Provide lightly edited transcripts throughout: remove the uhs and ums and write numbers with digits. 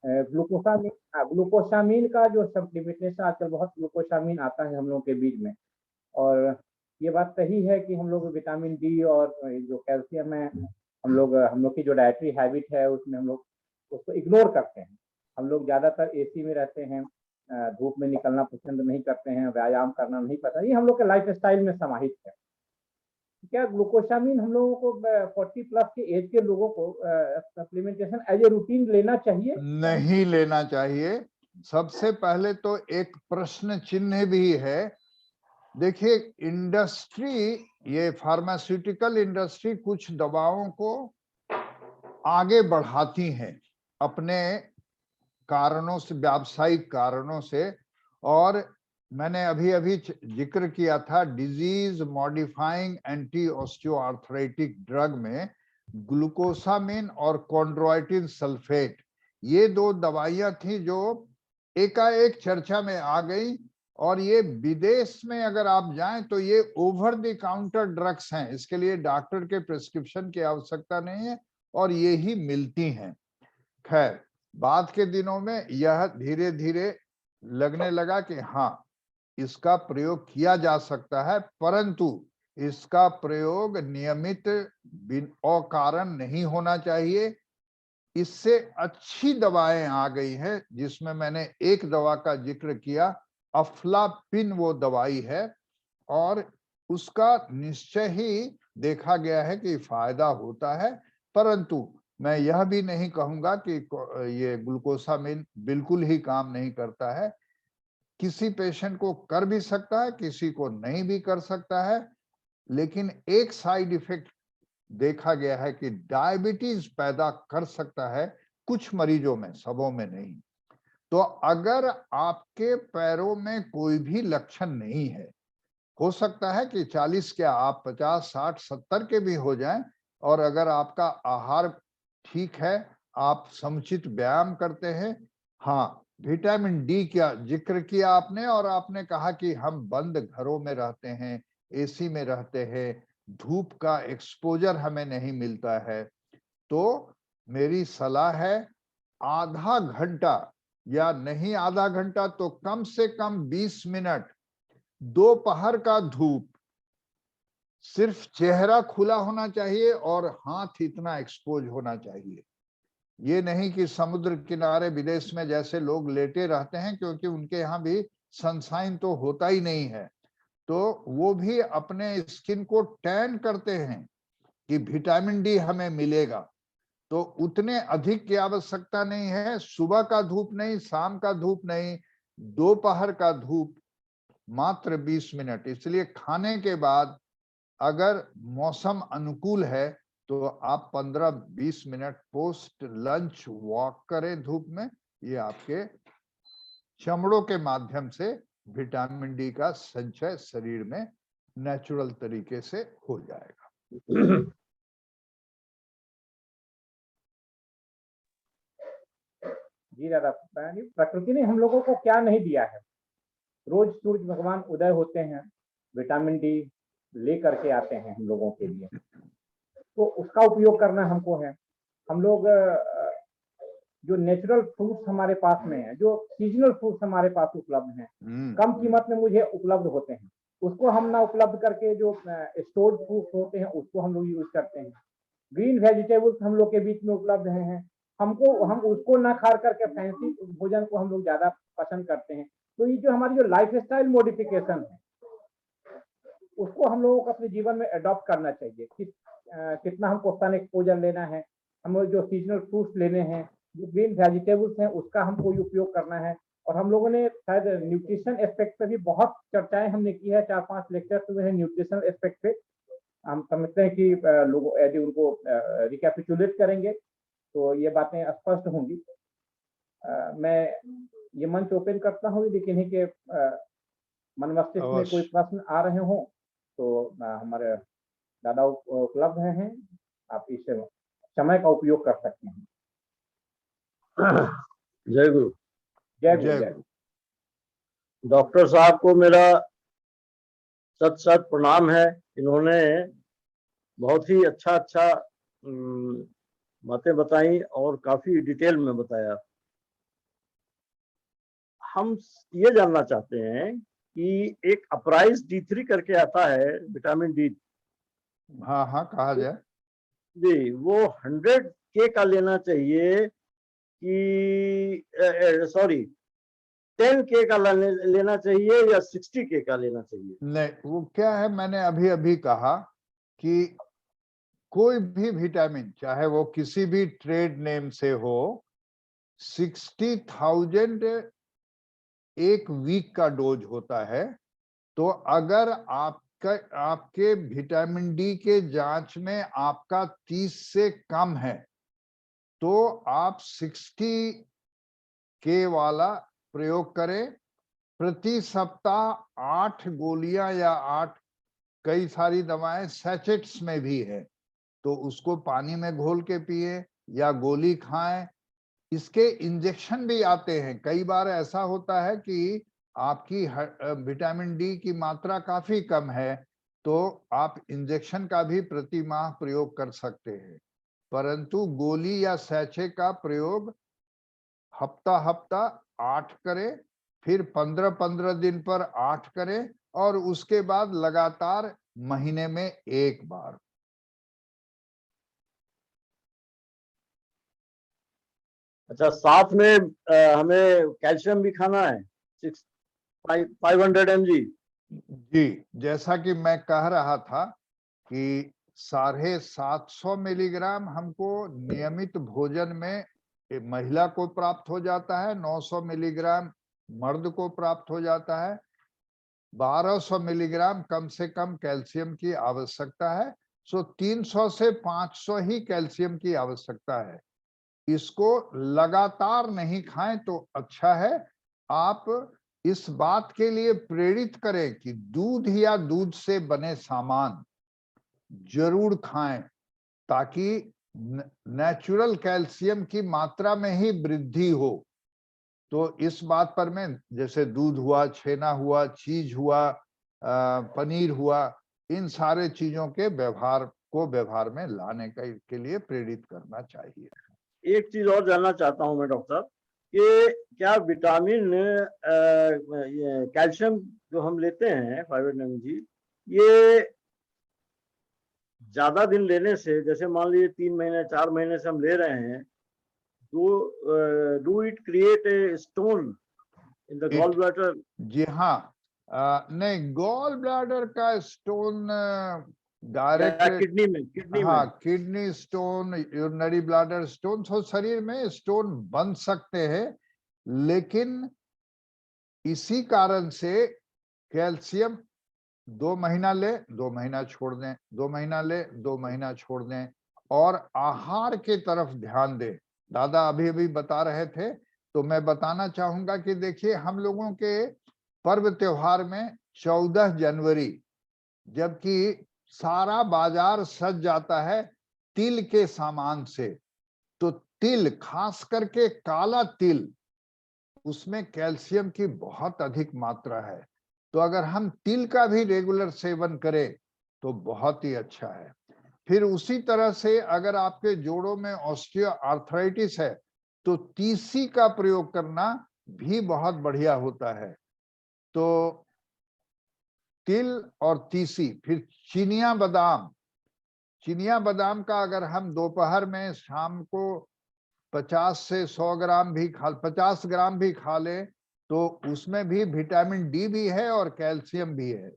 Glucosamine, glucosamine का जो supplementation आजकल बहुत ग्लूकोसामीन आता है हम लोगों के बीच में, और ये बात सही है कि हम लोग विटामिन डी और जो कैल्शियम है हम लोग की जो डाइटरी हैबिट है उसमें हम लोग उसको इग्नोर करते हैं। हम लोग ज़्यादातर एसी में रहते हैं, धूप में निकलना पसंद नहीं करते हैं, व्यायाम करना नहीं पसंद, ये हम लोग के लाइफ स्टाइल में समाहित है। क्या ग्लूकोसामीन हम लोगों को 40 प्लस के एज के लोगों को सप्लीमेंटेशन एज ए रूटीन लेना चाहिए? नहीं लेना चाहिए। सबसे पहले तो एक प्रश्न चिन्ह भी है। देखिए, इंडस्ट्री, ये फार्मास्यूटिकल इंडस्ट्री कुछ दवाओं को आगे बढ़ाती है अपने कारणों से, व्यावसायिक कारणों से, और मैंने अभी अभी जिक्र किया था डिजीज मॉडिफाइंग एंटी ऑस्टियोआर्थराइटिक ड्रग में ग्लूकोसामिन और कॉन्ड्रोइटिन सल्फेट, ये दो दवाइयां थी जो एकाएक चर्चा में आ गई, और ये विदेश में अगर आप जाएं तो ये ओवर द काउंटर ड्रग्स हैं, इसके लिए डॉक्टर के प्रिस्क्रिप्शन की आवश्यकता नहीं है और ये ही मिलती हैं। खैर, बाद के दिनों में यह धीरे धीरे लगने लगा कि हाँ, इसका प्रयोग किया जा सकता है, परंतु इसका प्रयोग नियमित अकारण नहीं होना चाहिए। इससे अच्छी दवाएं आ गई हैं, जिसमें मैंने एक दवा का जिक्र किया, अफ्लापिन वो दवाई है, और उसका निश्चय ही देखा गया है कि फायदा होता है। परंतु मैं यह भी नहीं कहूंगा कि ये ग्लूकोसामिन बिल्कुल ही काम नहीं करता है। किसी पेशेंट को कर भी सकता है, किसी को नहीं भी कर सकता है, लेकिन एक साइड इफेक्ट देखा गया है कि डायबिटीज पैदा कर सकता है कुछ मरीजों में, सबों में नहीं। तो अगर आपके पैरों में कोई भी लक्षण नहीं है, हो सकता है कि 40 क्या आप 50, 60, 70 के भी हो जाएं, और अगर आपका आहार ठीक है, आप समुचित व्यायाम करते हैं। हाँ, विटामिन डी का जिक्र किया आपने, और आपने कहा कि हम बंद घरों में रहते हैं, एसी में रहते हैं, धूप का एक्सपोजर हमें नहीं मिलता है, तो मेरी सलाह है आधा घंटा, या नहीं आधा घंटा तो कम से कम 20 मिनट दोपहर का धूप, सिर्फ चेहरा खुला होना चाहिए और हाथ इतना एक्सपोज होना चाहिए। ये नहीं कि समुद्र किनारे विदेश में जैसे लोग लेटे रहते हैं, क्योंकि उनके यहाँ भी सनशाइन तो होता ही नहीं है, तो वो भी अपने स्किन को टैन करते हैं कि विटामिन डी हमें मिलेगा, तो उतने अधिक की आवश्यकता नहीं है। सुबह का धूप नहीं, शाम का धूप नहीं, दोपहर का धूप मात्र 20 मिनट। इसलिए खाने के बाद अगर मौसम अनुकूल है तो आप 15-20 मिनट पोस्ट लंच वॉक करें धूप में, ये आपके चमड़ों के माध्यम से विटामिन डी का संचय शरीर में नेचुरल तरीके से हो जाएगा। जी दादा, प्रकृति ने हम लोगों को क्या नहीं दिया है। रोज सूर्य भगवान उदय होते हैं, विटामिन डी ले करके आते हैं हम लोगों के लिए, तो उसका उपयोग करना हमको है। हम लोग जो नेचुरल फ्रूट्स हमारे पास में है, जो सीजनल फ्रूट्स हमारे पास उपलब्ध हैं, कम कीमत में मुझे उपलब्ध होते हैं, उसको हम ना उपलब्ध करके जो स्टोर्ड फ्रूट्स होते हैं उसको हम लोग यूज करते हैं। ग्रीन वेजिटेबल्स हम लोग के बीच में उपलब्ध हैं, हम उसको ना खा करके फैंसी भोजन को हम लोग ज्यादा पसंद करते हैं। तो ये जो हमारी जो लाइफ स्टाइल मॉडिफिकेशन है उसको हम लोगों को अपने जीवन में अडॉप्ट करना चाहिए कि कितना हमको सन एक्सपोजर लेना है, हमें जो सीजनल फ्रूट्स लेने हैं, जो ग्रीन वेजिटेबल्स हैं उसका हमको उपयोग करना है। और हम लोगों ने शायद न्यूट्रिशन एस्पेक्ट पे भी बहुत चर्चाएं हमने की है, 4-5 लेक्चर्स हुए हैं न्यूट्रिशन एस्पेक्ट पे। हम समझते हैं कि लोग यदि उनको रिकैपिचुलेट करेंगे तो ये बातें स्पष्ट होंगी। मैं ये मंच ओपन करता हूँ, लेकिन है कि मन मस्तिष्क में कोई प्रश्न आ रहे हो तो हमारे दादा उपलब्ध हैं, आप इस समय का उपयोग कर सकते हैं। जय गुरु। जय गुरु। जय गुरु। डॉक्टर साहब को मेरा सत सत प्रणाम है। इन्होंने बहुत ही अच्छा बातें बताई और काफी डिटेल में बताया। हम ये जानना चाहते हैं कि एक अपराइज D3 करके आता है विटामिन डी, हाँ हाँ, कहा जाए। जी वो 100K का लेना चाहिए कि सॉरी 10K का लेना चाहिए या 60K का लेना चाहिए? नहीं, वो क्या है, मैंने अभी अभी कहा कि कोई भी विटामिन, चाहे वो किसी भी ट्रेड नेम से हो, 60,000 एक वीक का डोज होता है। तो अगर आपके विटामिन डी के जांच में आपका 30 से कम है, तो आप 60K वाला प्रयोग करें। प्रति सप्ताह 8 गोलियां या 8, कई सारी दवाएं सैचेट्स में भी है, तो उसको पानी में घोल के पिए या गोली खाएं। इसके इंजेक्शन भी आते हैं। कई बार ऐसा होता है कि आपकी विटामिन डी की मात्रा काफी कम है, तो आप इंजेक्शन का भी प्रति माह प्रयोग कर सकते हैं। परंतु गोली या सैचे का प्रयोग हफ्ता 8 करें, फिर 15-15 दिन पर 8 करें, और उसके बाद लगातार महीने में 1 बार। अच्छा, साथ में हमें कैल्शियम भी खाना है 500 mg? जी, जैसा कि मैं कह रहा था कि 750 मिलीग्राम हमको नियमित भोजन में महिला को प्राप्त हो जाता है, 900 मिलीग्राम मर्द को प्राप्त हो जाता है, 1200 मिलीग्राम कम से कम कैल्शियम की आवश्यकता है। सो 300 से 500 ही कैल्शियम की आवश्यकता है। इसको लगातार नहीं खाएं तो अच्छा है। आप इस बात के लिए प्रेरित करें कि दूध या दूध से बने सामान जरूर खाएं, ताकि नेचुरल कैल्शियम की मात्रा में ही वृद्धि हो। तो इस बात पर मैं, जैसे दूध हुआ, छेना हुआ, चीज हुआ, पनीर हुआ, इन सारे चीजों के व्यवहार में लाने के लिए प्रेरित करना चाहिए। एक चीज और जानना चाहता हूं मैं डॉक्टर साहब, कि क्या विटामिन कैल्शियम जो हम लेते हैं 500 mg, ये ज्यादा दिन लेने से, जैसे मान लीजिए 3 महीने 4 महीने से हम ले रहे हैं, do it create a stone in the gall bladder? जी हाँ, नहीं, गॉल ब्लैडर का स्टोन डायरेक्ट किडनी हाँ, में kidney stone, urinary bladder stone, तो शरीर में स्टोन बन सकते हैं। लेकिन इसी कारण से कैल्शियम 2 महीना ले, 2 महीना छोड़ दें, 2 महीना ले, 2 महीना छोड़ दें, और आहार के तरफ ध्यान दें। दादा अभी अभी बता रहे थे, तो मैं बताना चाहूंगा कि देखिए, हम लोगों के पर्व त्योहार में 14 जनवरी, जबकि सारा बाजार सज जाता है तिल के सामान से, तो तिल, खास करके काला तिल, उसमें कैल्शियम की बहुत अधिक मात्रा है। तो अगर हम तिल का भी रेगुलर सेवन करें तो बहुत ही अच्छा है। फिर उसी तरह से अगर आपके जोड़ों में ऑस्टियो आर्थराइटिस है, तो तीसी का प्रयोग करना भी बहुत बढ़िया होता है। तो तिल और तीसी। फिर चिनिया बादाम, चिनिया बादाम का अगर हम दोपहर में, शाम को 50 से 100 ग्राम भी 50 ग्राम भी खा लें, तो उसमें भी विटामिन डी भी है और कैल्शियम भी है।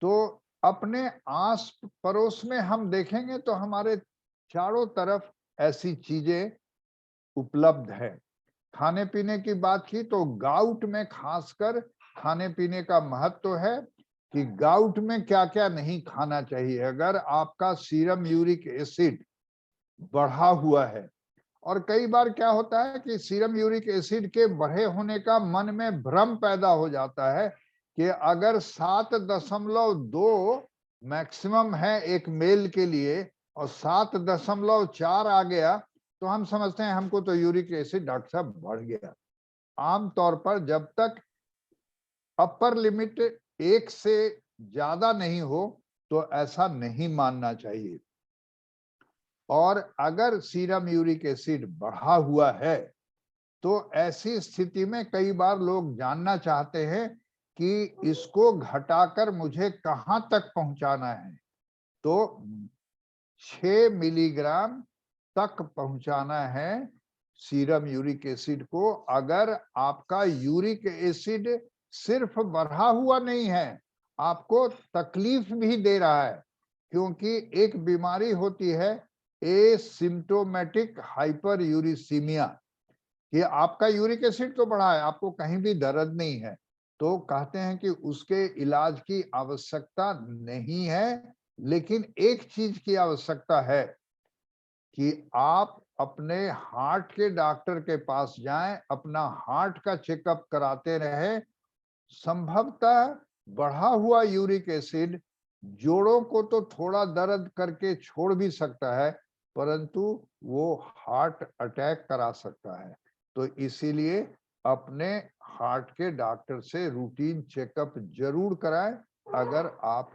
तो अपने आस पड़ोस में हम देखेंगे तो हमारे चारों तरफ ऐसी चीजें उपलब्ध है। खाने पीने की बात की तो गाउट में खासकर खाने पीने का महत्व है कि गाउट में क्या क्या नहीं खाना चाहिए। अगर आपका सीरम यूरिक एसिड बढ़ा हुआ है, और कई बार क्या होता है कि सीरम यूरिक एसिड के बढ़े होने का मन में भ्रम पैदा हो जाता है कि अगर 7.2 मैक्सिमम है एक मेल के लिए और 7.4 आ गया, तो हम समझते हैं हमको तो यूरिक एसिड डॉक्टर साहब बढ़ गया। आमतौर पर जब तक अपर लिमिट 1 से ज्यादा नहीं हो तो ऐसा नहीं मानना चाहिए। और अगर सीरम यूरिक एसिड बढ़ा हुआ है तो ऐसी स्थिति में कई बार लोग जानना चाहते हैं कि इसको घटाकर मुझे कहां तक पहुंचाना है, तो 6 मिलीग्राम तक पहुंचाना है सीरम यूरिक एसिड को। अगर आपका यूरिक एसिड सिर्फ बढ़ा हुआ नहीं है, आपको तकलीफ भी दे रहा है, क्योंकि एक बीमारी होती है एसिम्प्टोमेटिक हाइपर यूरिसीमिया, कि आपका यूरिक एसिड तो बढ़ा है, आपको कहीं भी दर्द नहीं है, तो कहते हैं कि उसके इलाज की आवश्यकता नहीं है। लेकिन एक चीज की आवश्यकता है कि आप अपने हार्ट के डॉक्टर के पास जाएं, अपना हार्ट का चेकअप कराते रहे। संभवतः बढ़ा हुआ यूरिक एसिड जोड़ों को तो थोड़ा दर्द करके छोड़ भी सकता है, परंतु वो हार्ट अटैक करा सकता है। तो इसीलिए अपने हार्ट के डॉक्टर से रूटीन चेकअप जरूर कराएं अगर आप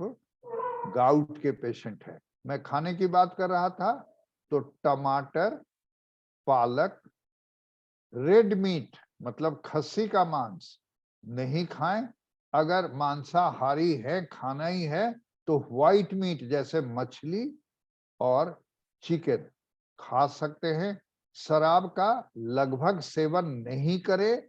गाउट के पेशेंट हैं। मैं खाने की बात कर रहा था, तो टमाटर, पालक, रेड मीट मतलब खस्सी का मांस नहीं खाएं। अगर मांसाहारी है, खाना ही है, तो व्हाइट मीट जैसे मछली और चिकन खा सकते हैं। शराब का लगभग सेवन नहीं करें,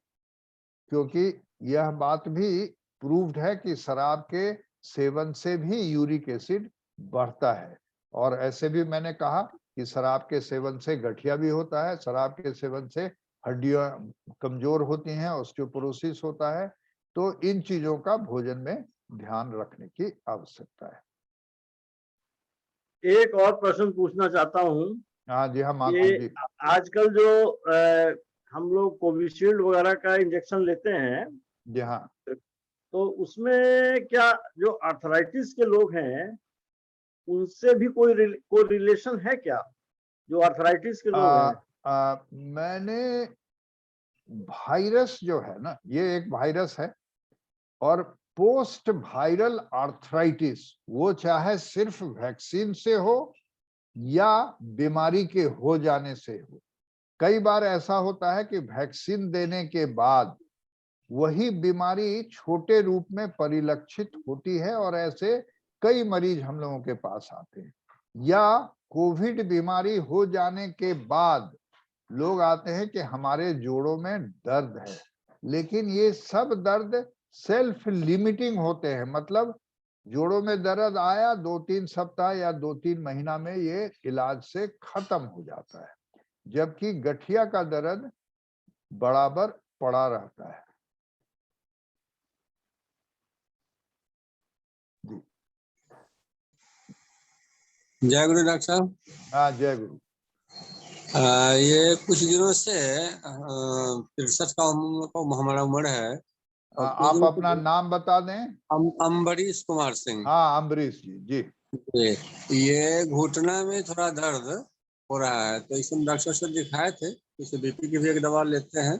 क्योंकि यह बात भी प्रूव्ड है कि शराब के सेवन से भी यूरिक एसिड बढ़ता है। और ऐसे भी मैंने कहा कि शराब के सेवन से गठिया भी होता है, शराब के सेवन से हड्डियां कमजोर होती हैं, ऑस्टियोपोरोसिस होता है। तो इन चीजों का भोजन में ध्यान रखने की आवश्यकता है। एक और प्रश्न पूछना चाहता हूँ हाँ जी, हाँ माधव कि जी। आजकल जो हम लोग कोविशील्ड वगैरह का इंजेक्शन लेते हैं, जी हाँ। तो उसमें क्या जो आर्थराइटिस के लोग हैं उनसे भी कोई रिलेशन है क्या, जो आर्थराइटिस के लोग हैं? मैंने वायरस जो है ना, ये एक वायरस है, और पोस्ट वायरल आर्थराइटिस वो चाहे सिर्फ वैक्सीन से हो या बीमारी के हो जाने से हो। कई बार ऐसा होता है कि वैक्सीन देने के बाद वही बीमारी छोटे रूप में परिलक्षित होती है, और ऐसे कई मरीज हम लोगों के पास आते हैं। या कोविड बीमारी हो जाने के बाद लोग आते हैं कि हमारे जोड़ों में दर्द है, लेकिन ये सब दर्द सेल्फ लिमिटिंग होते हैं। मतलब जोड़ों में दर्द आया, 2-3 सप्ताह या 2-3 महीना में ये इलाज से खत्म हो जाता है, जबकि गठिया का दर्द बराबर पड़ा रहता है। जय गुरु डॉक्टर साहब। हाँ, जय गुरु। ये कुछ दिनों से 63 का हमारा उम्र है। आप अपना नाम बता दें। अम्बरीश कुमार सिंह। हाँ, अम्बरीश जी। ये घुटना में थोड़ा दर्द हो रहा है, तो इसमें डॉक्टर से दिखाए थे। इसे बीपी की भी एक दवा लेते हैं,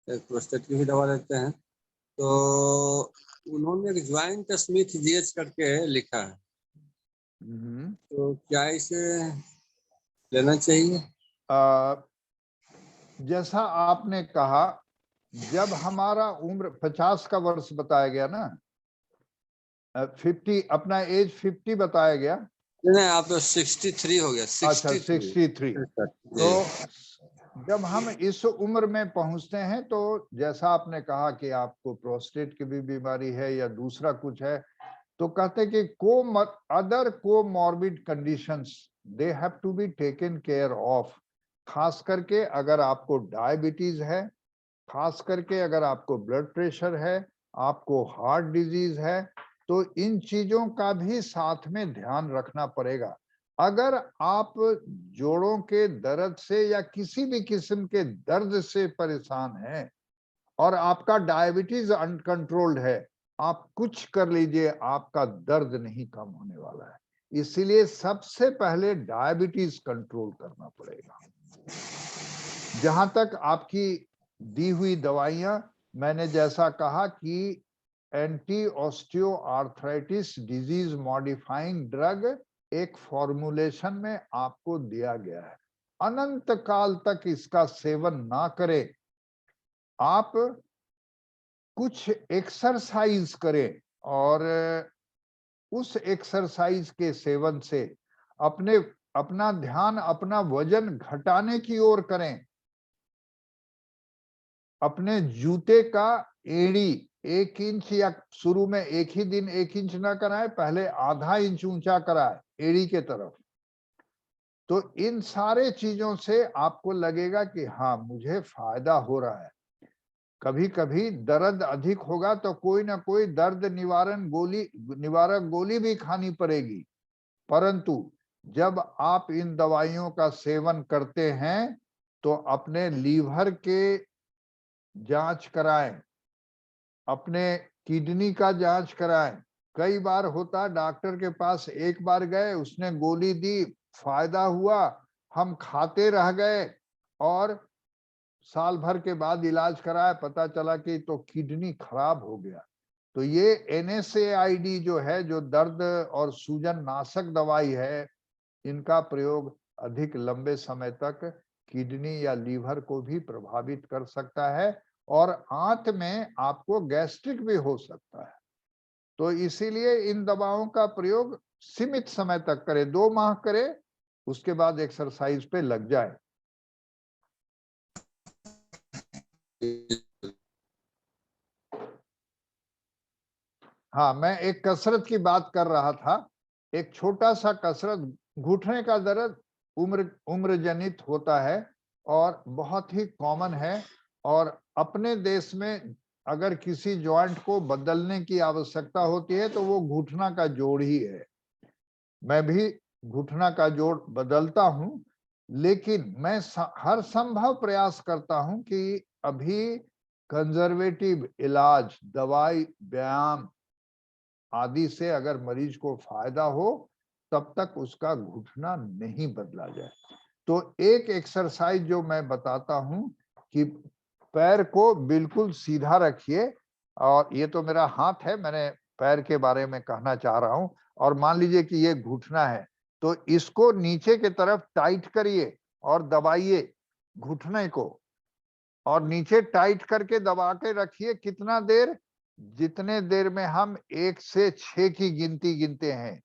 एक प्रोस्टेट की भी दवा लेते हैं। तो उन्होंने एक ज्वाइंट स्मिथ जीएच करके लिखा है, तो क्या इसे लेना चाहिए? जैसा आपने कहा, जब हमारा उम्र 50 का वर्ष बताया गया ना, 50 अपना एज 50 बताया गया। नहीं, आप तो 63 हो गया। 63। तो जब हम इस उम्र में पहुंचते हैं, तो जैसा आपने कहा कि आपको प्रोस्टेट की भी बीमारी है या दूसरा कुछ है, तो कहते हैं कि other comorbid conditions they have to be taken care of. खास करके अगर आपको डायबिटीज है, खास करके अगर आपको ब्लड प्रेशर है, आपको हार्ट डिजीज है, तो इन चीजों का भी साथ में ध्यान रखना पड़ेगा। अगर आप जोड़ों के दर्द से या किसी भी किस्म के दर्द से परेशान हैं और आपका डायबिटीज अनकंट्रोल्ड है, आप कुछ कर लीजिए, आपका दर्द नहीं कम होने वाला है। इसीलिए सबसे पहले डायबिटीज कंट्रोल करना पड़ेगा। जहां तक आपकी दी हुई दवाइयां, मैंने जैसा कहा कि anti osteo arthritis disease modifying drug एक फॉर्मुलेशन में आपको दिया गया है। अनंत काल तक इसका सेवन ना करें, आप कुछ एक्सरसाइज करें और उस एक्सरसाइज के सेवन से अपना ध्यान अपना वजन घटाने की ओर करें। अपने जूते का एड़ी 1 इंच या शुरू में एक ही दिन 1 इंच ना कराए, पहले आधा इंच ऊंचा कराए एड़ी के तरफ। तो इन सारे चीजों से आपको लगेगा कि हाँ मुझे फायदा हो रहा है। कभी कभी दर्द अधिक होगा तो कोई ना कोई दर्द निवारक गोली भी खानी पड़ेगी, परंतु जब आप इन दवाइयों का सेवन करते हैं तो अपने लीवर के जांच कराएं, अपने किडनी का जांच कराएं। कई बार होता डॉक्टर के पास एक बार गए, उसने गोली दी, फायदा हुआ, हम खाते रह गए और साल भर के बाद इलाज कराया, पता चला कि तो किडनी खराब हो गया। तो ये NSAID जो है, जो दर्द और सूजन नाशक दवाई है, इनका प्रयोग अधिक लंबे समय तक किडनी या लीवर को भी प्रभावित कर सकता है और अंत में आपको गैस्ट्रिक भी हो सकता है। तो इसीलिए इन दवाओं का प्रयोग सीमित समय तक करें, 2 माह करें, उसके बाद एक्सरसाइज पे लग जाए। हाँ, मैं एक कसरत की बात कर रहा था। एक छोटा सा कसरत, घुटने का दर्द उम्र जनित होता है और बहुत ही कॉमन है, और अपने देश में अगर किसी जॉइंट को बदलने की आवश्यकता होती है तो वो घुटना का जोड़ ही है। मैं भी घुटना का जोड़ बदलता हूं, लेकिन मैं हर संभव प्रयास करता हूं कि अभी कंजर्वेटिव इलाज, दवाई, व्यायाम आदि से अगर मरीज को फायदा हो तब तक उसका घुटना नहीं बदला जाए। तो एक एक्सरसाइज जो मैं बताता हूं कि पैर को बिल्कुल सीधा रखिए, और ये तो मेरा हाथ है, मैंने पैर के बारे में कहना चाह रहा हूं। और मान लीजिए कि ये घुटना है, तो इसको नीचे की तरफ टाइट करिए और दबाइए घुटने को, और नीचे टाइट करके दबा के रखिए। कितना देर? जितने देर में हम 1 से 6 की गिनती गिनते हैं,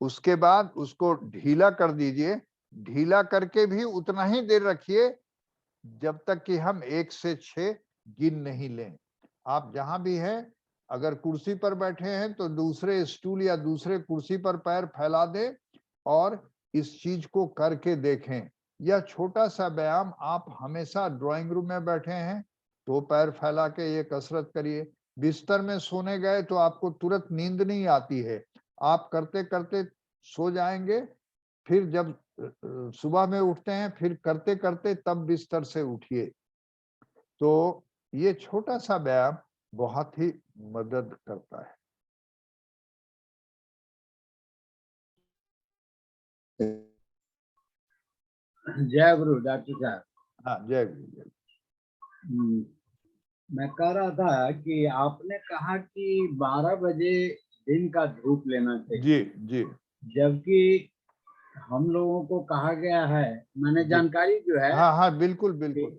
उसके बाद उसको ढीला कर दीजिए। ढीला करके भी उतना ही देर रखिए जब तक कि हम 1 से 6 गिन नहीं लें। आप जहां भी हैं, अगर कुर्सी पर बैठे हैं तो दूसरे स्टूल या दूसरे कुर्सी पर पैर फैला दें और इस चीज को करके देखें। यह छोटा सा व्यायाम आप हमेशा ड्राइंग रूम में बैठे हैं तो पैर फैला के ये कसरत करिए। बिस्तर में सोने गए तो आपको तुरंत नींद नहीं आती है, आप करते करते सो जाएंगे, फिर जब सुबह में उठते हैं फिर करते करते तब बिस्तर से उठिए। तो ये छोटा सा व्यायाम बहुत ही मदद करता है। जय गुरु डॉक्टर साहब। हाँ, जय गुरु। जय। मैं कह रहा था कि आपने कहा कि 12 बजे दिन का धूप लेना चाहिए। जी जी। जबकि हम लोगों को कहा गया है, मैंने जानकारी जो है, हाँ हाँ, बिल्कुल बिल्कुल,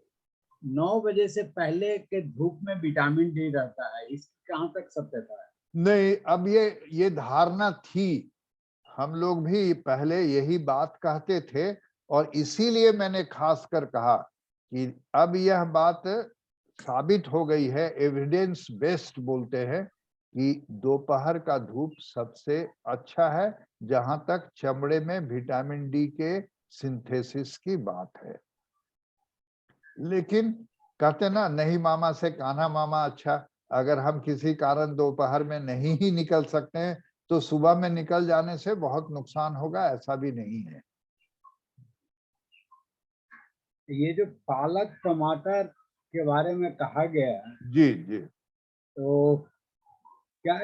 9 बजे से पहले के धूप में विटामिन डी रहता है। इसकी कहाँ तक सत्यता है? नहीं, अब ये धारणा थी, हम लोग भी पहले यही बात कहते थे, और इसीलिए मैंने खासकर कहा कि अब यह बात साबित हो गई है, एविडेंस बेस्ड बोलते हैं, कि दोपहर का धूप सबसे अच्छा है जहां तक चमड़े में विटामिन डी के सिंथेसिस की बात है। लेकिन कहते ना, नहीं मामा से कान्हा मामा अच्छा। अगर हम किसी कारण दोपहर में नहीं ही निकल सकते हैं तो सुबह में निकल जाने से बहुत नुकसान होगा, ऐसा भी नहीं है। ये जो पालक टमाटर के बारे में कहा गया है, जी जी। तो क्या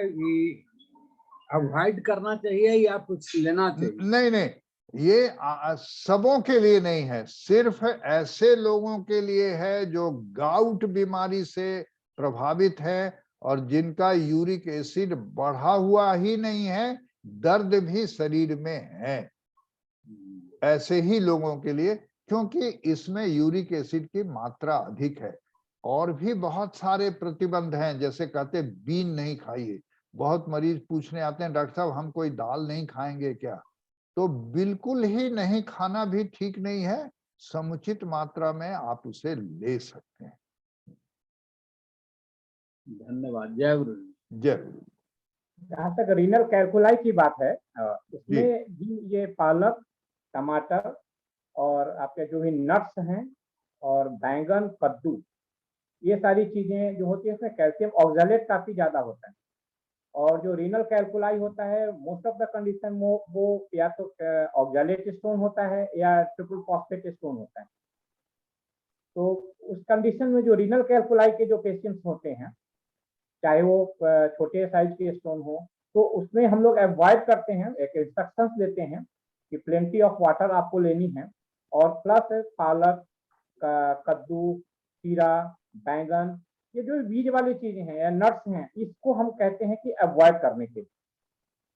अवॉइड करना चाहिए या कुछ लेना चाहिए? नहीं नहीं, ये सबों के लिए नहीं है, सिर्फ ऐसे लोगों के लिए है जो गाउट बीमारी से प्रभावित है और जिनका यूरिक एसिड बढ़ा हुआ ही नहीं है, दर्द भी शरीर में है। ऐसे ही लोगों के लिए, क्योंकि इसमें यूरिक एसिड की मात्रा अधिक है। और भी बहुत सारे प्रतिबंध हैं, जैसे कहते बीन नहीं खाइए। बहुत मरीज पूछने आते हैं, डॉक्टर साहब हम कोई दाल नहीं खाएंगे क्या? तो बिल्कुल ही नहीं खाना भी ठीक नहीं है, समुचित मात्रा में आप उसे ले सकते हैं। धन्यवाद। जय गुरु। जय गुरु। जहाँ तक रीनल कैल्कुलाई की बात है, उसमें भी ये पालक, टमाटर और आपके जो भी नट्स हैं और बैंगन, कद्दू, ये सारी चीजें जो होती है इसमें कैल्शियम ऑक्सैलेट काफी ज्यादा होता है। और जो रीनल कैल्कुलाई होता है मोस्ट ऑफ द कंडीशन वो या तो ऑक्सैलेट स्टोन होता है या ट्रिपल फॉस्फेट स्टोन होता है। तो उस कंडीशन में जो रीनल कैल्कुलाई के जो पेशेंट्स होते हैं, चाहे वो छोटे साइज के स्टोन हो, तो उसमें हम लोग अवॉइड करते हैं, एक इंस्ट्रक्शंस देते हैं कि प्लेंटी ऑफ वाटर आपको लेनी है, और प्लस पालक, कद्दू, खीरा, बैंगन, ये जो बीज वाली चीजें हैं या नट्स हैं, इसको हम कहते हैं कि अवॉइड करने के लिए।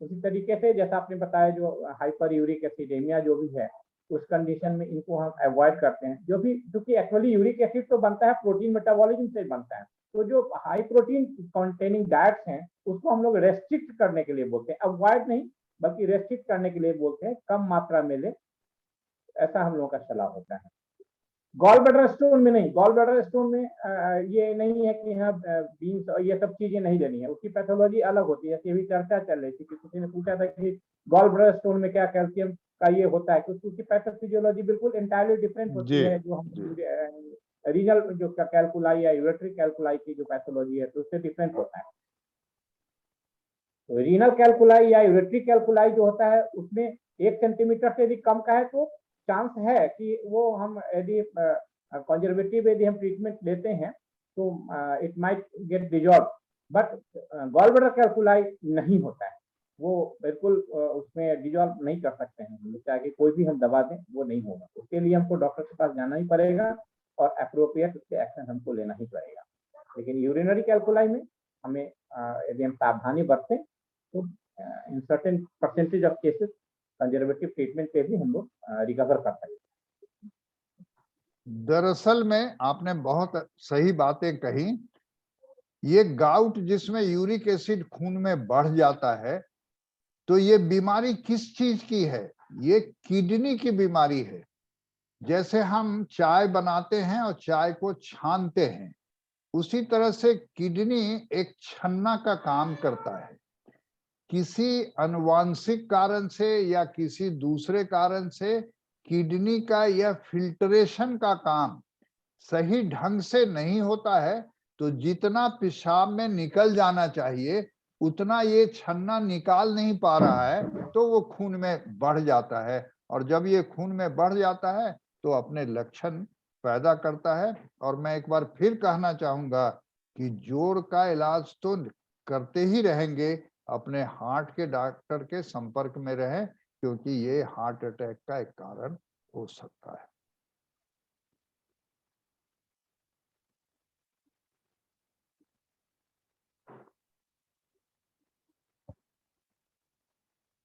उसी तरीके से जैसा आपने बताया जो हाइपर यूरिक एसिडेमिया जो भी है, उस कंडीशन में इनको हम अवॉइड करते हैं। जो भी, क्योंकि एक्चुअली यूरिक एसिड तो बनता है प्रोटीन मेटाबॉलिज्म से बनता है, तो जो हाई प्रोटीन कंटेनिंग डाइट्स हैं उसको हम लोग रेस्ट्रिक्ट करने के लिए बोलते हैं, अवॉइड नहीं बल्कि रेस्ट्रिक्ट करने के लिए बोलते हैं, कम मात्रा में ले, ऐसा हम लोगों का सलाह होता है। गॉल ब्लैडर स्टोन में नहीं, गॉल ब्लैडर स्टोन में ये नहीं है कि हाँ बीन्स और ये सब चीजें नहीं लेनी है, उसकी पैथोलॉजी अलग होती है। जैसे अभी चर्चा चल रही थी कि किसी ने पूछा था कि गॉल ब्लैडर स्टोन में क्या कैल्शियम का ये होता है, क्योंकि उसकी पैथोफिजियोलॉजी बिल्कुल इंटायरली डिफरेंट होती है जो हम रीनल जो कैल्कुलाई या यूरेट्रिक कैल्कुलाई की जो पैथोलॉजी है तो उससे डिफरेंट होता है। तो रीनल कैल्कुलाई या यूरेट्रिक कैल्कुलाई जो होता है उसमें 1 सेंटीमीटर से यदि कम का है तो चांस है कि वो हम यदि कंजर्वेटिव यदि हम ट्रीटमेंट लेते हैं तो it might get dissolve, but gall bladder calculi नहीं होता है, वो बिल्कुल उसमें डिजॉल्व नहीं कर सकते हैं, चाहे कोई भी हम दवा दें वो नहीं होगा। उसके लिए हमको डॉक्टर के पास जाना ही पड़ेगा और अप्रोप्रिएट उसके एक्शन हमको लेना ही पड़ेगा। लेकिन यूरिनरी कैल्कुलाई में हमें यदि हम सावधानी बरतें तो in certain percentage of cases conservative treatment पे भी हम लोग रिकवर कर सकते हैं। दरअसल में आपने बहुत सही बातें कही। ये गाउट जिसमें यूरिक एसिड खून में बढ़ जाता है, तो ये बीमारी किस चीज की है? ये किडनी की बीमारी है। जैसे हम चाय बनाते हैं और चाय को छानते हैं, उसी तरह से किडनी एक छन्ना का काम करता है। किसी अनुवांशिक कारण से या किसी दूसरे कारण से किडनी का यह फिल्ट्रेशन का काम सही ढंग से नहीं होता है, तो जितना पेशाब में निकल जाना चाहिए उतना ये छन्ना निकाल नहीं पा रहा है, तो वो खून में बढ़ जाता है। और जब ये खून में बढ़ जाता है तो अपने लक्षण पैदा करता है। और मैं एक बार फिर कहना चाहूंगा कि जोड़ का इलाज तो करते ही रहेंगे, अपने हार्ट के डॉक्टर के संपर्क में रहें, क्योंकि ये हार्ट अटैक का एक कारण हो सकता है।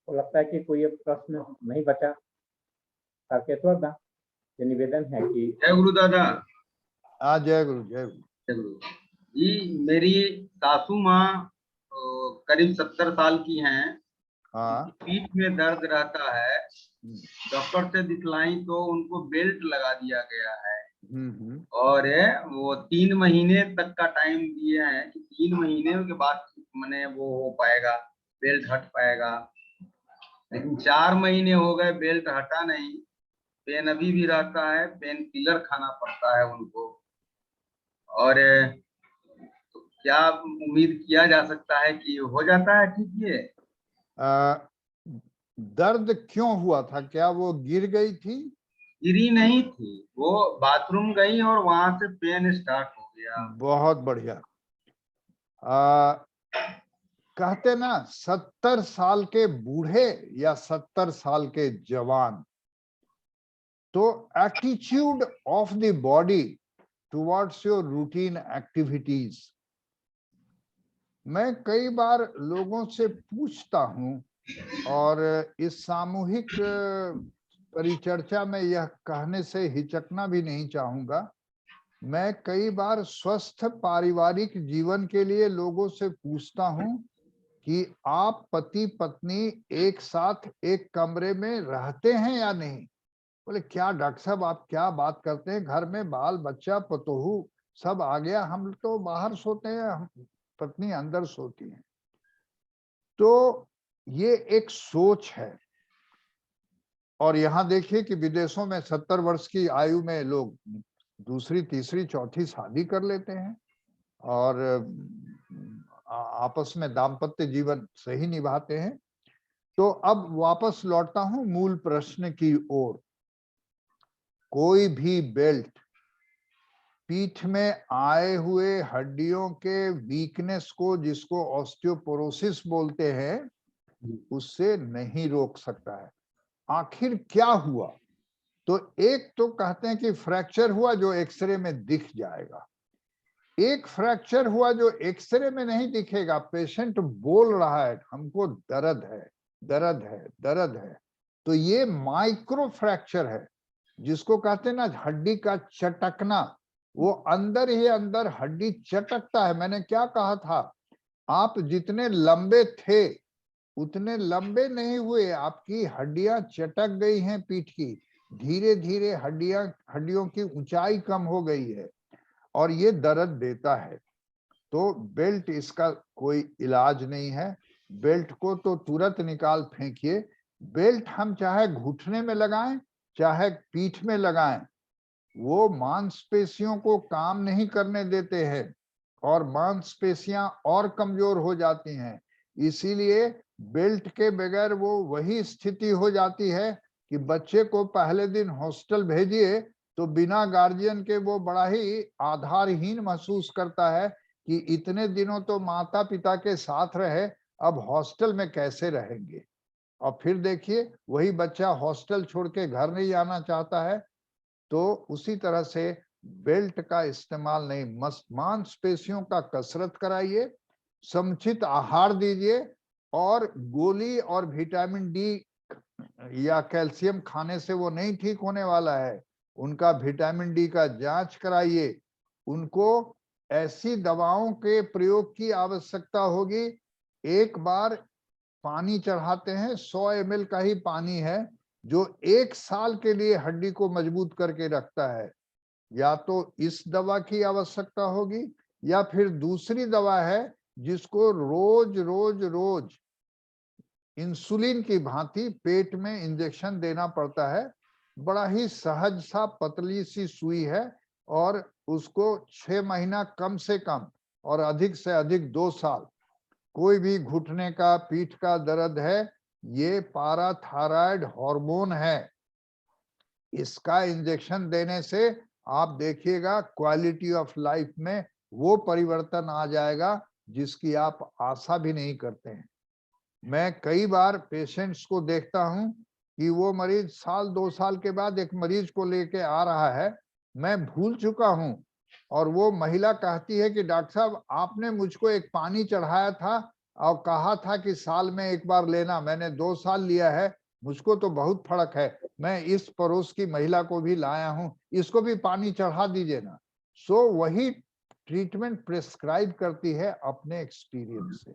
तो लगता है कि कोई प्रश्न नहीं बचा। तारकेश्वर दा, ये निवेदन है कि जय गुरु दादा। जय गुरु, जय गुरु। जय गुरु जी। मेरी सासू माँ करीब 70 साल की हैं। हाँ। पीठ में दर्द रहता है, डॉक्टर से दिखलाई तो उनको बेल्ट लगा दिया गया है। और वो 3 महीने तक का टाइम दिए हैं कि 3 महीने के बाद मैंने वो हो पाएगा, बेल्ट हट पाएगा। लेकिन 4 महीने हो गए, बेल्ट हटा नहीं, पेन अभी भी रहता है, पेन किलर खाना पड़ता है उनको। और तो क्या उम्मीद किया जा सकता है कि हो जाता है ठीक ये? दर्द क्यों हुआ था? क्या वो गिर गई थी? गिरी नहीं थी, वो बाथरूम गई और वहां से पेन स्टार्ट हो गया। बहुत बढ़िया। कहते ना 70 साल के बूढ़े या 70 साल के जवान, तो attitude of the body towards your routine activities. मैं कई बार लोगों से पूछता हूं, और इस सामूहिक परिचर्चा में यह कहने से हिचकना भी नहीं चाहूंगा, मैं कई बार स्वस्थ पारिवारिक जीवन के लिए लोगों से पूछता हूं कि आप पति पत्नी एक साथ एक कमरे में रहते हैं या नहीं। बोले क्या डॉक्टर साहब आप क्या बात करते हैं, घर में बाल बच्चा पतोहू सब आ गया, हम तो बाहर सोते हैं, हम पत्नी अंदर सोती है। तो ये एक सोच है। और यहाँ देखिए कि विदेशों में 70 वर्ष की आयु में लोग दूसरी तीसरी चौथी शादी कर लेते हैं और आपस में दाम्पत्य जीवन सही निभाते हैं। तो अब वापस लौटता हूं मूल प्रश्न की ओर। कोई भी बेल्ट पीठ में आए हुए हड्डियों के वीकनेस को, जिसको ऑस्टियोपोरोसिस बोलते हैं, उससे नहीं रोक सकता है। आखिर क्या हुआ? तो एक तो कहते हैं कि फ्रैक्चर हुआ जो एक्सरे में दिख जाएगा, एक फ्रैक्चर हुआ जो एक्सरे में नहीं दिखेगा। पेशेंट बोल रहा है हमको दर्द है, दर्द है, दर्द है। तो ये माइक्रो फ्रैक्चर है, जिसको कहते हैं ना हड्डी का चटकना। वो अंदर ही अंदर हड्डी चटकता है। मैंने क्या कहा था, आप जितने लंबे थे उतने लंबे नहीं हुए, आपकी हड्डियां चटक गई हैं पीठ की। धीरे धीरे हड्डियों की ऊंचाई कम हो गई है और ये दर्द देता है। तो बेल्ट इसका कोई इलाज नहीं है। बेल्ट को तो तुरंत निकाल फेंकिए। बेल्ट हम चाहे घुटने में लगाएं चाहे पीठ में लगाएं, वो मांसपेशियों को काम नहीं करने देते हैं और मांसपेशियां और कमजोर हो जाती हैं। इसीलिए बेल्ट के बगैर वो वही स्थिति हो जाती है कि बच्चे को पहले दिन हॉस्टल भेजिए तो बिना गार्जियन के वो बड़ा ही आधारहीन महसूस करता है कि इतने दिनों तो माता पिता के साथ रहे, अब हॉस्टल में कैसे रहेंगे। और फिर देखिए वही बच्चा हॉस्टल छोड़ के घर नहीं आना चाहता है। तो उसी तरह से बेल्ट का इस्तेमाल नहीं, मांसपेशियों का कसरत कराइए, समुचित आहार दीजिए और गोली और विटामिन डी या कैल्शियम खाने से वो नहीं ठीक होने वाला है। उनका विटामिन डी का जांच कराइए। उनको ऐसी दवाओं के प्रयोग की आवश्यकता होगी। एक बार पानी चढ़ाते हैं, 100 ml का ही पानी है जो 1 साल के लिए हड्डी को मजबूत करके रखता है। या तो इस दवा की आवश्यकता होगी या फिर दूसरी दवा है जिसको रोज रोज रोज इंसुलिन की भांति पेट में इंजेक्शन देना पड़ता है। बड़ा ही सहज सा पतली सी सुई है और उसको 6 महीना कम से कम और अधिक से अधिक 2 साल। कोई भी घुटने का पीठ का दर्द है, ये पाराथायराइड हार्मोन है। इसका इंजेक्शन देने से आप देखिएगा क्वालिटी ऑफ लाइफ में वो परिवर्तन आ जाएगा जिसकी आप आशा भी नहीं करते हैं। मैं कई बार पेशेंट्स को देखता हूं कि वो मरीज साल 2 साल के बाद एक मरीज को लेके आ रहा है, मैं भूल चुका हूं, और वो महिला कहती है कि डॉक्टर साहब आपने मुझको एक पानी चढ़ाया था और कहा था कि साल में एक बार लेना, मैंने 2 साल लिया है, मुझको तो बहुत फर्क है। मैं इस पड़ोस की महिला को भी लाया हूं, इसको भी पानी चढ़ा दीजिए ना। सो वही ट्रीटमेंट प्रिस्क्राइब करती है अपने एक्सपीरियंस से।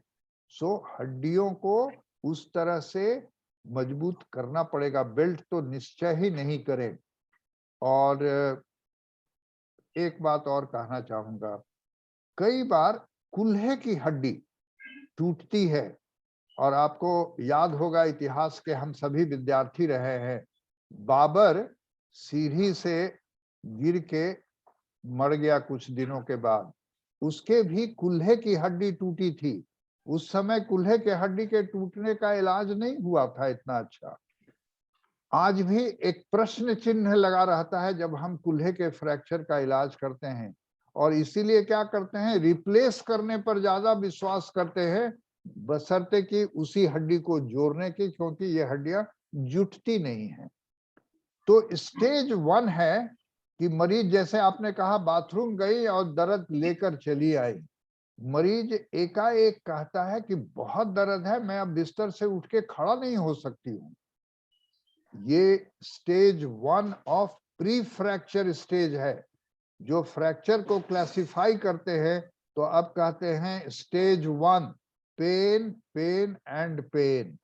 सो हड्डियों को उस तरह से मजबूत करना पड़ेगा, बेल्ट तो निश्चय ही नहीं करें। और एक बात और कहना चाहूंगा, कई बार कूल्हे की हड्डी टूटती है और आपको याद होगा इतिहास के हम सभी विद्यार्थी रहे हैं, बाबर सीढ़ी से गिर के मर गया कुछ दिनों के बाद, उसके भी कूल्हे की हड्डी टूटी थी। उस समय कूल्हे के हड्डी के टूटने का इलाज नहीं हुआ था इतना अच्छा। आज भी एक प्रश्न चिन्ह लगा रहता है जब हम कूल्हे के फ्रैक्चर का इलाज करते हैं, और इसीलिए क्या करते हैं, रिप्लेस करने पर ज्यादा विश्वास करते हैं बशर्ते कि उसी हड्डी को जोड़ने की, क्योंकि ये हड्डियां जुटती नहीं है। तो स्टेज 1 है कि मरीज, जैसे आपने कहा, बाथरूम गई और दर्द लेकर चली आई। मरीज एकाएक कहता है कि बहुत दर्द है, मैं अब बिस्तर से उठ के खड़ा नहीं हो सकती हूँ। ये stage 1 of pre fracture stage है। जो फ्रैक्चर को क्लासिफाई करते हैं, तो अब कहते हैं stage 1 pen, pen and pen,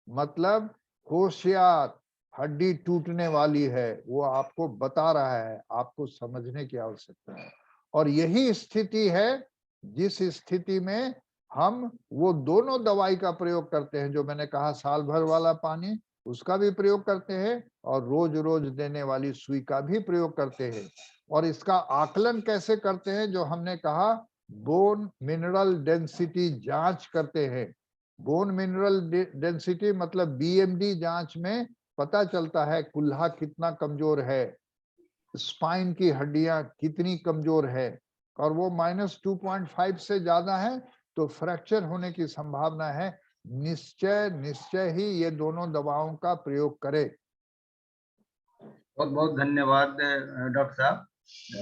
मतलब होशियार, हड्डी टूटने वाली है, वो आपको बता रहा है, आपको समझने की आवश्यकता है। और यही स्थिति है जिस स्थिति में हम वो दोनों दवाई का प्रयोग करते हैं, जो मैंने कहा साल भर वाला पानी उसका भी प्रयोग करते हैं और रोज रोज देने वाली सुई का भी प्रयोग करते हैं। और इसका आकलन कैसे करते हैं, जो हमने कहा बोन मिनरल डेंसिटी जांच करते हैं। बोन मिनरल डेंसिटी मतलब बीएमडी जांच में पता चलता है कुल्हा कितना कमजोर है, स्पाइन की हड्डियां कितनी कमजोर है, और वो -2.5 से ज्यादा है तो फ्रैक्चर होने की संभावना है। निश्चय ही ये दोनों दवाओं का प्रयोग करें। बहुत बहुत धन्यवाद डॉक्टर साहब।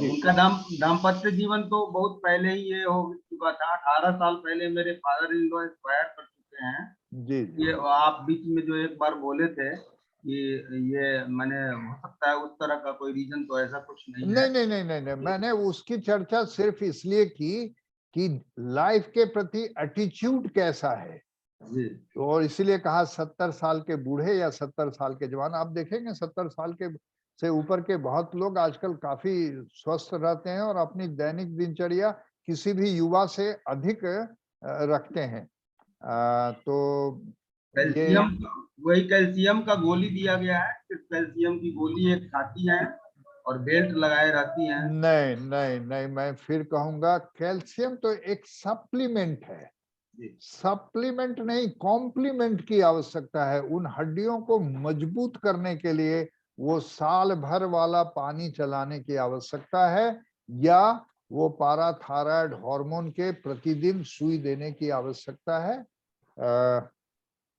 उनका दाम्पत्य जीवन तो बहुत पहले ही ये हो चुका था, 18 साल पहले मेरे फादर इन लॉ एक्सपायर कर चुके हैं। जी ये आप बीच में जो एक बार बोले थे कि ये मैंने हो सकता है उस तरह का कोई रीजन, तो ऐसा कुछ नहीं है। नहीं, मैंने उसकी चर्चा सिर्फ इसलिए की कि लाइफ के प्रति एटीट्यूड कैसा है जी। और इसीलिए कहा 70 साल के बूढ़े या 70 साल के जवान। आप देखेंगे 70 साल के से ऊपर के बहुत लोग आजकल काफी स्वस्थ रहते हैं और अपनी दैनिक दिनचर्या किसी भी युवा से अधिक रखते हैं। तो कैल्शियम, वही कैल्शियम का गोली दिया गया है, सिर्फ कैल्शियम की गोली एक खाती है और बेल्ट लगाए रहती हैं। नहीं, मैं फिर कहूंगा कैल्शियम तो एक सप्लीमेंट है, सप्लीमेंट नहीं कॉम्प्लीमेंट की आवश्यकता है। उन हड्डियों को मजबूत करने के लिए वो साल भर वाला पानी चलाने की आवश्यकता है, या वो पाराथायराइड हार्मोन के प्रतिदिन सुई देने की आवश्यकता है।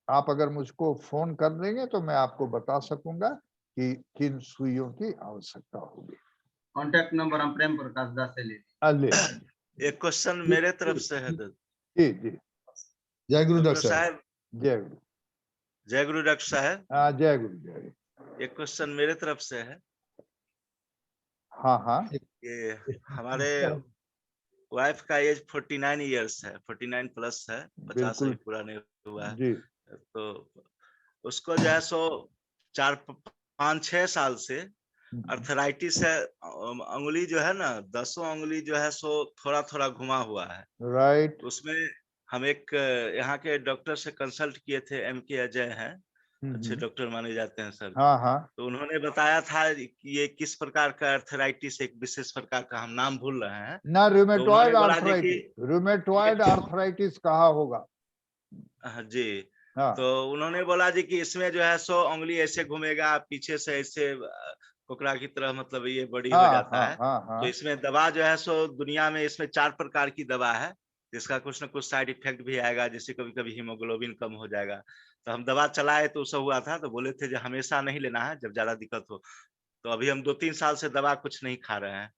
आप अगर मुझको फोन कर देंगे तो मैं आपको बता सकूंगा कि किन सुइयों की आवश्यकता होगी। कांटेक्ट नंबर हम प्रेम प्रकाश दास से ले एक क्वेश्चन मेरे तरफ से है। जी जय गुरु डॉक्टर साहब। जय गुरु। जय गुरु डॉक्टर साहब। हाँ जय गुरु। एक क्वेश्चन मेरे तरफ से है। हाँ ये हमारे वाइफ का एज 49 इयर्स है, 49 प्लस है, 50 अभी पूरा नहीं हुआ है जी। तो उसको जो है सो 4-5-6 साल से अर्थराइटिस है। अंगुली जो है ना, 10 अंगुली जो है सो थोड़ा थोड़ा घुमा हुआ है। राइट। उसमें हम एक यहाँ के डॉक्टर से कंसल्ट किए थे, MK अजय हैं, अच्छे डॉक्टर माने जाते हैं सर। हाँ। तो उन्होंने बताया था कि ये किस प्रकार का अर्थराइटिस, एक विशेष प्रकार का, हम नाम भूल रहे हैं ना, रूमेटॉइड तो आर्थराइटिस, रूमेटॉइड आर्थराइटिस कहा होगा जी। हाँ। तो उन्होंने बोला जी कि इसमें जो है सो उंगली ऐसे घूमेगा, पीछे से ऐसे कोकरा की तरह, मतलब ये बड़ी हो जाता है। तो इसमें दवा जो है सो दुनिया में इसमें 4 प्रकार की दवा है, जिसका कुछ न कुछ साइड इफेक्ट भी आएगा, जैसे कभी कभी हीमोग्लोबिन कम हो जाएगा। तो हम दवा चलाए तो उससे हुआ था, तो बोले थे जो हमेशा नहीं लेना है, जब ज्यादा दिक्कत हो। तो अभी हम 2-3 साल से दवा कुछ नहीं खा रहे हैं।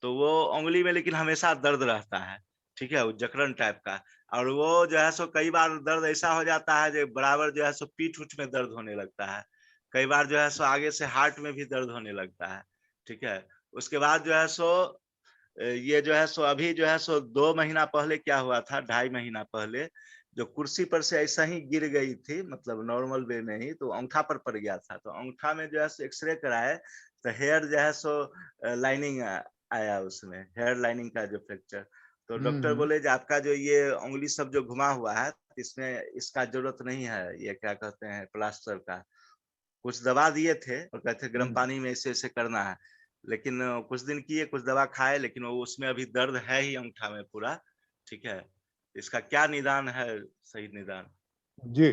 तो वो उंगली में लेकिन हमेशा दर्द रहता है, ठीक है, वो जकड़न टाइप का। और वो जो है सो कई बार दर्द ऐसा हो जाता है जो बराबर जो है सो पीठ उठ में दर्द होने लगता है, कई बार जो है सो आगे से हार्ट में भी दर्द होने लगता है, ठीक है। उसके बाद जो है सो ये जो है सो अभी जो है सो 2 महीना पहले क्या हुआ था, 2.5 महीना पहले, जो कुर्सी पर से ऐसा ही गिर गई थी, मतलब नॉर्मल वे में ही, तो अंगूठा पर पड़ गया था। तो अंगूठा में जो है सो एक्सरे कराए तो हेयर जो है सो लाइनिंग आया, उसमें हेयर लाइनिंग का जो फ्रैक्चर। तो डॉक्टर बोले कि आपका जो ये उंगली सब जो घुमा हुआ है, इसमें इसका जरूरत नहीं है, ये क्या कहते हैं प्लास्टर का। कुछ दवा दिए थे और कहते गर्म पानी में ऐसे ऐसे करना है, लेकिन कुछ दिन किए, कुछ दवा खाए, लेकिन वो उसमें अभी दर्द है ही अंगूठा में पूरा, ठीक है। इसका क्या निदान है, सही निदान? जी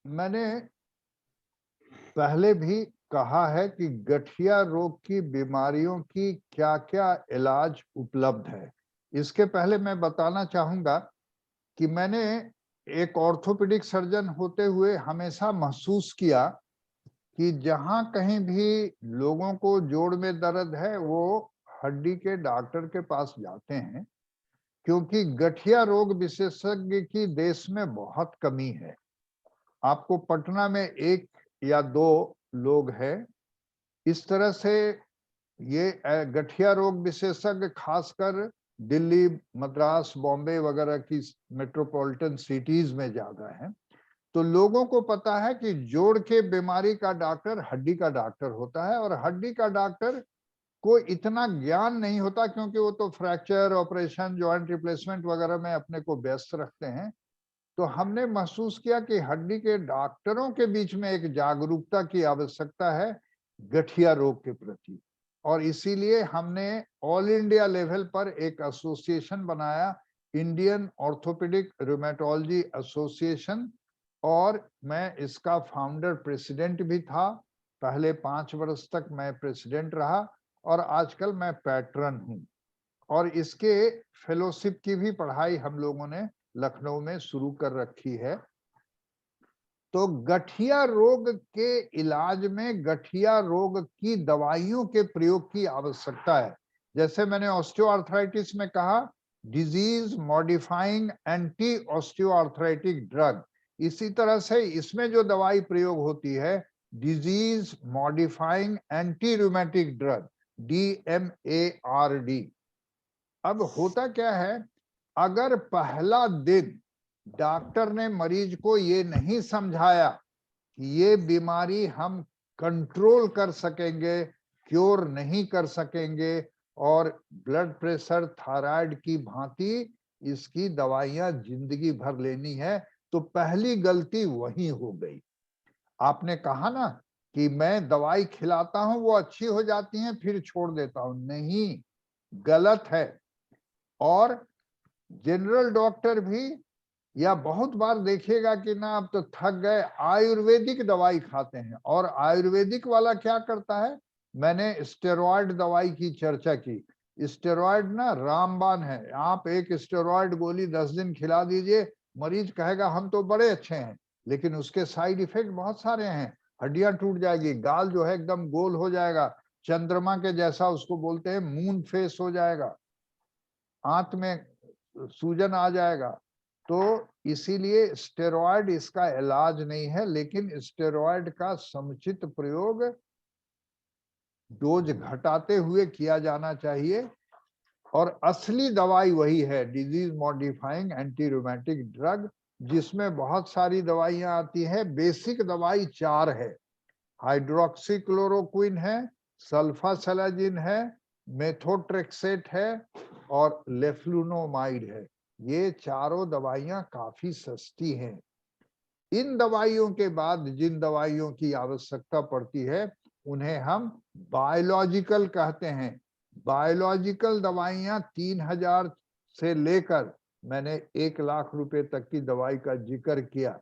मैंने पहले भी कहा है कि गठिया रोग की बीमारियों की क्या क्या इलाज उपलब्ध है। इसके पहले मैं बताना चाहूंगा कि मैंने एक ऑर्थोपेडिक सर्जन होते हुए हमेशा महसूस किया कि जहां कहीं भी लोगों को जोड़ में दर्द है वो हड्डी के डॉक्टर के पास जाते हैं, क्योंकि गठिया रोग विशेषज्ञ की देश में बहुत कमी है। आपको पटना में 1 या 2 लोग हैं। इस तरह से ये गठिया रोग विशेषज्ञ खासकर दिल्ली, मद्रास, बॉम्बे वगैरह की मेट्रोपॉलिटन सिटीज में ज्यादा है। तो लोगों को पता है कि जोड़ के बीमारी का डॉक्टर हड्डी का डॉक्टर होता है, और हड्डी का डॉक्टर को इतना ज्ञान नहीं होता क्योंकि वो तो फ्रैक्चर, ऑपरेशन, जॉइंट रिप्लेसमेंट वगैरह में अपने को व्यस्त रखते हैं। तो हमने महसूस किया कि हड्डी के डॉक्टरों के बीच में एक जागरूकता की आवश्यकता है गठिया रोग के प्रति, और इसीलिए हमने ऑल इंडिया लेवल पर एक एसोसिएशन बनाया, इंडियन ऑर्थोपेडिक रूमेटोलॉजी एसोसिएशन, और मैं इसका फाउंडर प्रेसिडेंट भी था। पहले 5 वर्ष तक मैं प्रेसिडेंट रहा, और आजकल मैं पैट्रन हूं। और इसके फेलोशिप की भी पढ़ाई हम लोगों ने लखनऊ में शुरू कर रखी है। तो गठिया रोग के इलाज में गठिया रोग की दवाइयों के प्रयोग की आवश्यकता है। जैसे मैंने ऑस्टियोआर्थराइटिस में कहा, डिजीज मॉडिफाइंग एंटी ऑस्टियोआर्थराइटिक ड्रग, इसी तरह से इसमें जो दवाई प्रयोग होती है disease modifying anti rheumatic drug, DMARD। अब होता क्या है, अगर पहला दिन डॉक्टर ने मरीज को ये नहीं समझाया कि ये बीमारी हम कंट्रोल कर सकेंगे, क्योर नहीं कर सकेंगे, और ब्लड प्रेशर थायराइड की भांति इसकी दवाइयां जिंदगी भर लेनी है, तो पहली गलती वही हो गई। आपने कहा ना कि मैं दवाई खिलाता हूं, वो अच्छी हो जाती हैं, फिर छोड़ देता हूं, नहीं, गलत है। और जनरल डॉक्टर भी, या बहुत बार देखिएगा कि ना अब तो थक गए, आयुर्वेदिक दवाई खाते हैं। और आयुर्वेदिक वाला क्या करता है, मैंने स्टेरॉयड दवाई की चर्चा की। स्टेरॉयड ना रामबाण है, आप एक स्टेरॉयड गोली 10 दिन खिला दीजिए, मरीज कहेगा हम तो बड़े अच्छे हैं, लेकिन उसके साइड इफेक्ट बहुत सारे हैं। हड्डियां टूट जाएगी, गाल जो है एकदम गोल हो जाएगा, चंद्रमा के जैसा उसको बोलते हैं, मून फेस हो जाएगा, आंत में सूजन आ जाएगा। तो इसीलिए स्टेरॉयड इसका इलाज नहीं है, लेकिन स्टेरॉयड का समुचित प्रयोग डोज घटाते हुए किया जाना चाहिए। और असली दवाई वही है, disease modifying anti rheumatic drug, जिसमें बहुत सारी दवाइयां आती है। बेसिक दवाई 4 है, हाइड्रोक्सीक्लोरोक्विन है, सल्फासेलाजिन है, मेथोट्रेक्सेट है, और लेफ्लुनोमाइड है। ये चारों दवाइयां काफी सस्ती हैं। इन दवाइयों के बाद जिन दवाइयों की आवश्यकता पड़ती है उन्हें हम बायोलॉजिकल कहते हैं। बायोलॉजिकल दवाइयां 3000 से लेकर मैंने 1 लाख रुपए तक की दवाई का जिक्र किया।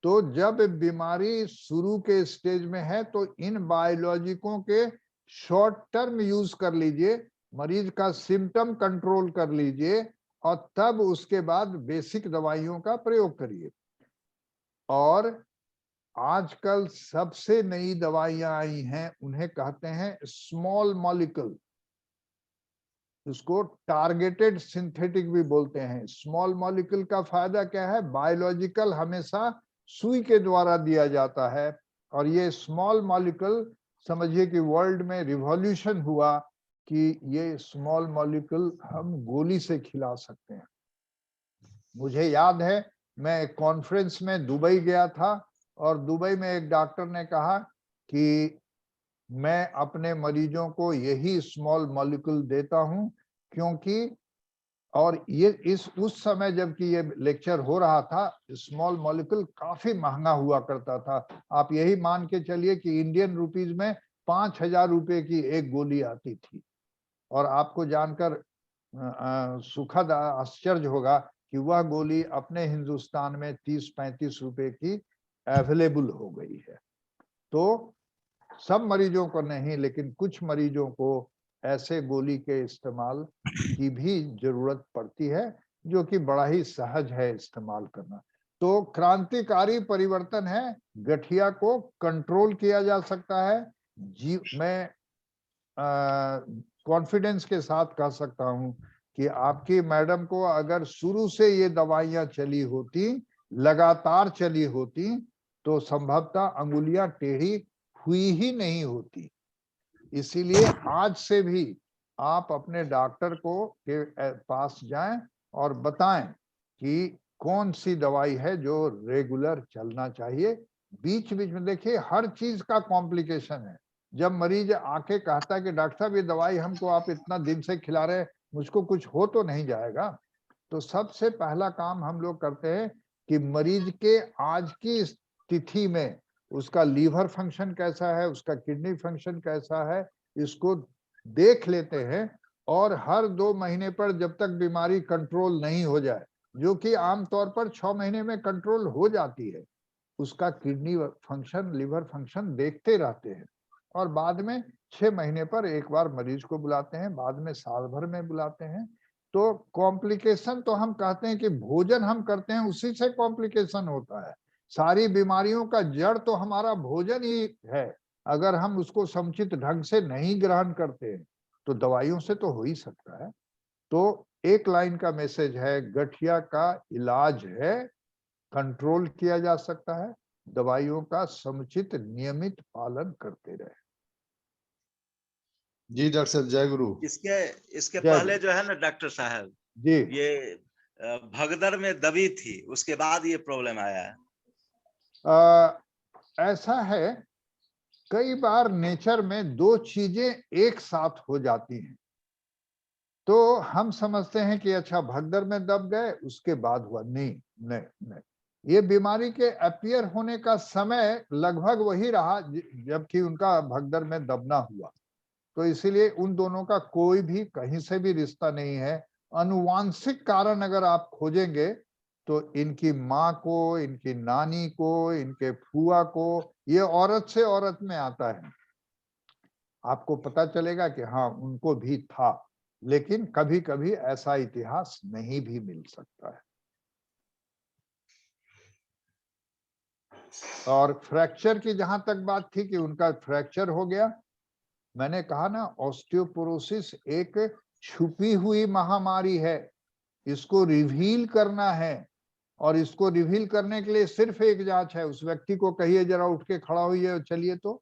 तो जब बीमारी शुरू के स्टेज में है तो इन बायोलॉजिकों के शॉर्ट टर्म यूज कर लीजिए, मरीज का सिम्टम कंट्रोल कर लीजिए, और तब उसके बाद बेसिक दवाइयों का प्रयोग करिए। और आजकल सबसे नई दवाइयां आई हैं, उन्हें कहते हैं स्मॉल मॉलिक्यूल, उसको टारगेटेड सिंथेटिक भी बोलते हैं। स्मॉल मॉलिक्यूल का फायदा क्या है, बायोलॉजिकल हमेशा सुई के द्वारा दिया जाता है, और ये स्मॉल मॉलिक्यूल समझिए कि वर्ल्ड में रिवॉल्यूशन हुआ कि ये स्मॉल मॉलिक्यूल हम गोली से खिला सकते हैं। मुझे याद है मैं एक कॉन्फ्रेंस में दुबई गया था, और दुबई में एक डॉक्टर ने कहा कि मैं अपने मरीजों को यही स्मॉल मॉलिक्यूल देता हूं, क्योंकि, और ये उस समय जबकि ये लेक्चर हो रहा था, स्मॉल मॉलिक्यूल काफी महंगा हुआ करता था। आप यही मान के चलिए कि इंडियन रुपीज में 5000 रुपए की एक गोली आती थी। और आपको जानकर सुखद आश्चर्य होगा कि वह गोली अपने हिंदुस्तान में 30-35 रुपए की अवेलेबल हो गई है। तो सब मरीजों को नहीं, लेकिन कुछ मरीजों को ऐसे गोली के इस्तेमाल की भी जरूरत पड़ती है, जो कि बड़ा ही सहज है इस्तेमाल करना। तो क्रांतिकारी परिवर्तन है, गठिया को कंट्रोल किया जा सकता है। मैं कॉन्फिडेंस के साथ कह सकता हूं कि आपकी मैडम को अगर शुरू से ये दवाइयां चली होती, लगातार चली होती, तो संभवतः अंगुलियां टेढ़ी हुई ही नहीं होती। इसीलिए आज से भी आप अपने डॉक्टर को के पास जाएं और बताएं कि कौन सी दवाई है जो रेगुलर चलना चाहिए। बीच बीच में देखिए हर चीज का कॉम्प्लिकेशन है। जब मरीज आके कहता है कि डॉक्टर साहब ये दवाई हमको आप इतना दिन से खिला रहे हैं, मुझको कुछ हो तो नहीं जाएगा, तो सबसे पहला काम हम लोग करते हैं कि मरीज के आज की स्थिति में उसका लीवर फंक्शन कैसा है, उसका किडनी फंक्शन कैसा है, इसको देख लेते हैं। और हर 2 महीने पर जब तक बीमारी कंट्रोल नहीं हो जाए, जो कि आमतौर पर 6 महीने में कंट्रोल हो जाती है, उसका किडनी फंक्शन, लीवर फंक्शन देखते रहते हैं। और बाद में 6 महीने पर एक बार मरीज को बुलाते हैं, बाद में साल भर में बुलाते हैं। तो कॉम्प्लिकेशन तो हम कहते हैं कि भोजन हम करते हैं उसी से कॉम्प्लिकेशन होता है। सारी बीमारियों का जड़ तो हमारा भोजन ही है। अगर हम उसको समुचित ढंग से नहीं ग्रहण करते हैं तो दवाइयों से तो हो ही सकता है। तो एक लाइन का मैसेज है, गठिया का इलाज है, कंट्रोल किया जा सकता है, दवाइयों का समुचित नियमित पालन करते रहे। जी डॉक्टर साहब, जय गुरु। इसके पहले जो है ना डॉक्टर साहब जी, ये भगदड़ में दबी थी, उसके बाद ये प्रॉब्लम आया है। ऐसा है, कई बार नेचर में 2 चीजें एक साथ हो जाती हैं, तो हम समझते हैं कि अच्छा भगदड़ में दब गए उसके बाद हुआ। नहीं नहीं नहीं, ये बीमारी के अपीयर होने का समय लगभग वही रहा जबकि उनका भगदड़ में दबना हुआ। तो इसीलिए उन दोनों का कोई भी कहीं से भी रिश्ता नहीं है। अनुवांशिक कारण अगर आप खोजेंगे तो इनकी माँ को, इनकी नानी को, इनके फुआ को, ये औरत से औरत में आता है। आपको पता चलेगा कि हाँ उनको भी था, लेकिन कभी कभी ऐसा इतिहास नहीं भी मिल सकता है। और फ्रैक्चर की जहां तक बात थी कि उनका फ्रैक्चर हो गया, मैंने कहा ना ऑस्टियोपोरोसिस एक छुपी हुई महामारी है, इसको रिवील करना है। और इसको रिवील करने के लिए सिर्फ एक जांच है, उस व्यक्ति को कहिए जरा उठ के खड़ा होइए चलिए, तो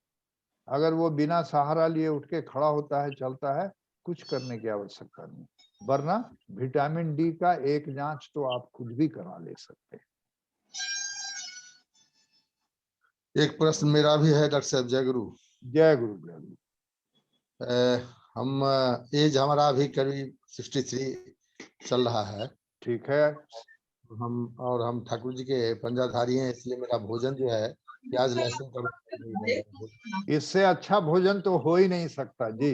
अगर वो बिना सहारा लिए उठ के खड़ा होता है, चलता है, कुछ करने की आवश्यकता नहीं। वरना विटामिन डी का एक जांच तो आप खुद भी करा ले सकते हैं। एक प्रश्न मेरा भी है डॉक्टर साहब, जय गुरु। जय गुरु जय गुरु। हम एज हमारा अभी करीब 63 चल रहा है। ठीक है। हम ठाकुर जी के पंजाधारी हैं, इसलिए मेरा भोजन जो है प्याज लहसुन का, इससे अच्छा भोजन तो हो ही नहीं सकता जी।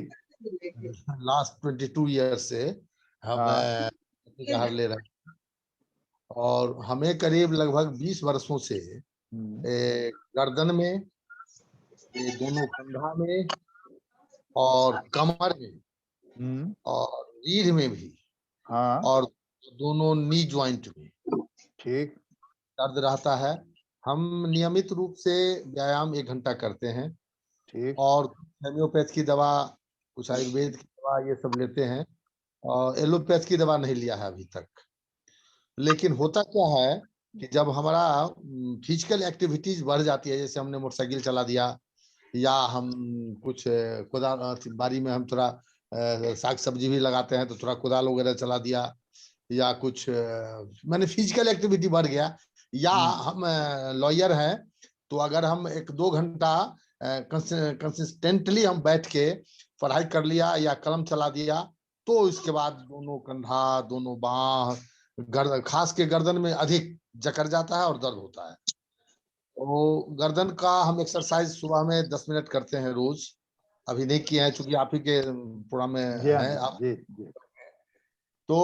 लास्ट 22 ईयर से हम आहार ले रहे हैं और हमें करीब लगभग 20 वर्षों से गर्दन में, दोनों कंधा में और कमर में और रीढ़ में भी, और दोनों नी ज्वाइंट में ठीक दर्द रहता है। हम नियमित रूप से व्यायाम 1 घंटा करते हैं। ठीक। और होम्योपैथ की दवा, कुछ आयुर्वेद की दवा, ये सब लेते हैं। और एलोपैथ की दवा नहीं लिया है अभी तक। लेकिन होता क्या है कि जब हमारा फिजिकल एक्टिविटीज बढ़ जाती है, जैसे हमने मोटरसाइकिल चला दिया, या हम कुछ बारी में हम थोड़ा साग सब्जी भी लगाते हैं तो थोड़ा कुदाल वगैरह चला दिया, या कुछ मैंने फिजिकल एक्टिविटी बढ़ गया, या हम लॉयर हैं तो अगर हम 1-2 घंटा कंसिस्टेंटली हम बैठ के पढ़ाई कर लिया या कलम चला दिया, तो इसके बाद दोनों कंधा, दोनों बाह, गर्दन, खास के गर्दन में अधिक जकड़ जाता है और दर्द होता है। तो गर्दन का हम एक्सरसाइज सुबह में 10 मिनट करते हैं रोज। अभी नहीं किए हैं चूंकि आप ही के प्रोग्राम में हैं आप। तो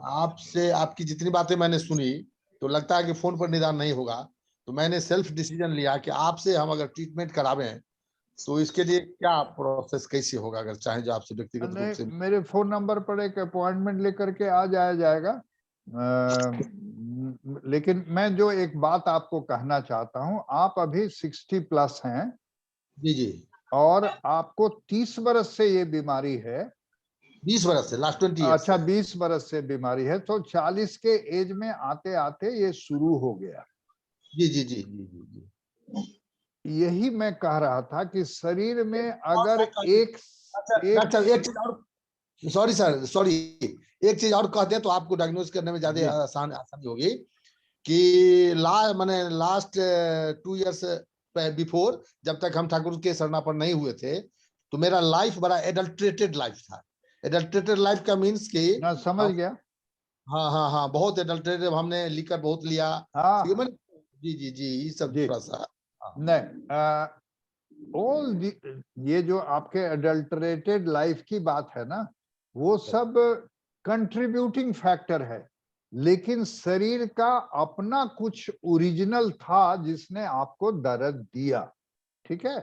आपसे आपकी जितनी बातें मैंने सुनी तो लगता है कि फोन पर निदान नहीं होगा, तो मैंने सेल्फ डिसीजन लिया कि आपसे हम अगर ट्रीटमेंट करावें तो इसके लिए क्या प्रोसेस कैसे होगा, अगर चाहे जो आपसे व्यक्तिगत रूप से। मेरे फोन नंबर पर एक अपॉइंटमेंट लेकर के आ जाएगा। लेकिन मैं जो एक बात आपको कहना चाहता हूं, आप अभी 60+ हैं। जी जी। और आपको 30 बरस से ये बीमारी है। 20 बरस से, लास्ट 20 ईयर्स। अच्छा, 20 बरस से बीमारी है, तो 40 के एज में आते आते ये शुरू हो गया। जी जी जी जी जी जी। यही मैं कह रहा था कि शरीर में अगर एक चीज और, सॉरी सर, सॉरी, एक चीज और कहते हैं तो आपको डायग्नोज करने में ज्यादा आसानी होगी कि मैंने लास्ट 2 इयर्स बिफोर, जब तक हम ठाकुर के शरणापन्न नहीं हुए थे, तो मेरा लाइफ बड़ा एडल्ट्रेटेड लाइफ था। एडल्ट्रेटेड लाइफ का मीन्स कि समझ गया। हाँ हाँ हाँ, बहुत एडल्ट्रेटेड, हमने लिकर बहुत लिया। हाँ जी जी जी, ये सब थोड़ा सा नहीं, ये जो आपके एडल्टरेटेड लाइफ की बात है ना, वो सब कंट्रीब्यूटिंग फैक्टर है, लेकिन शरीर का अपना कुछ ओरिजिनल था जिसने आपको दर्द दिया। ठीक है,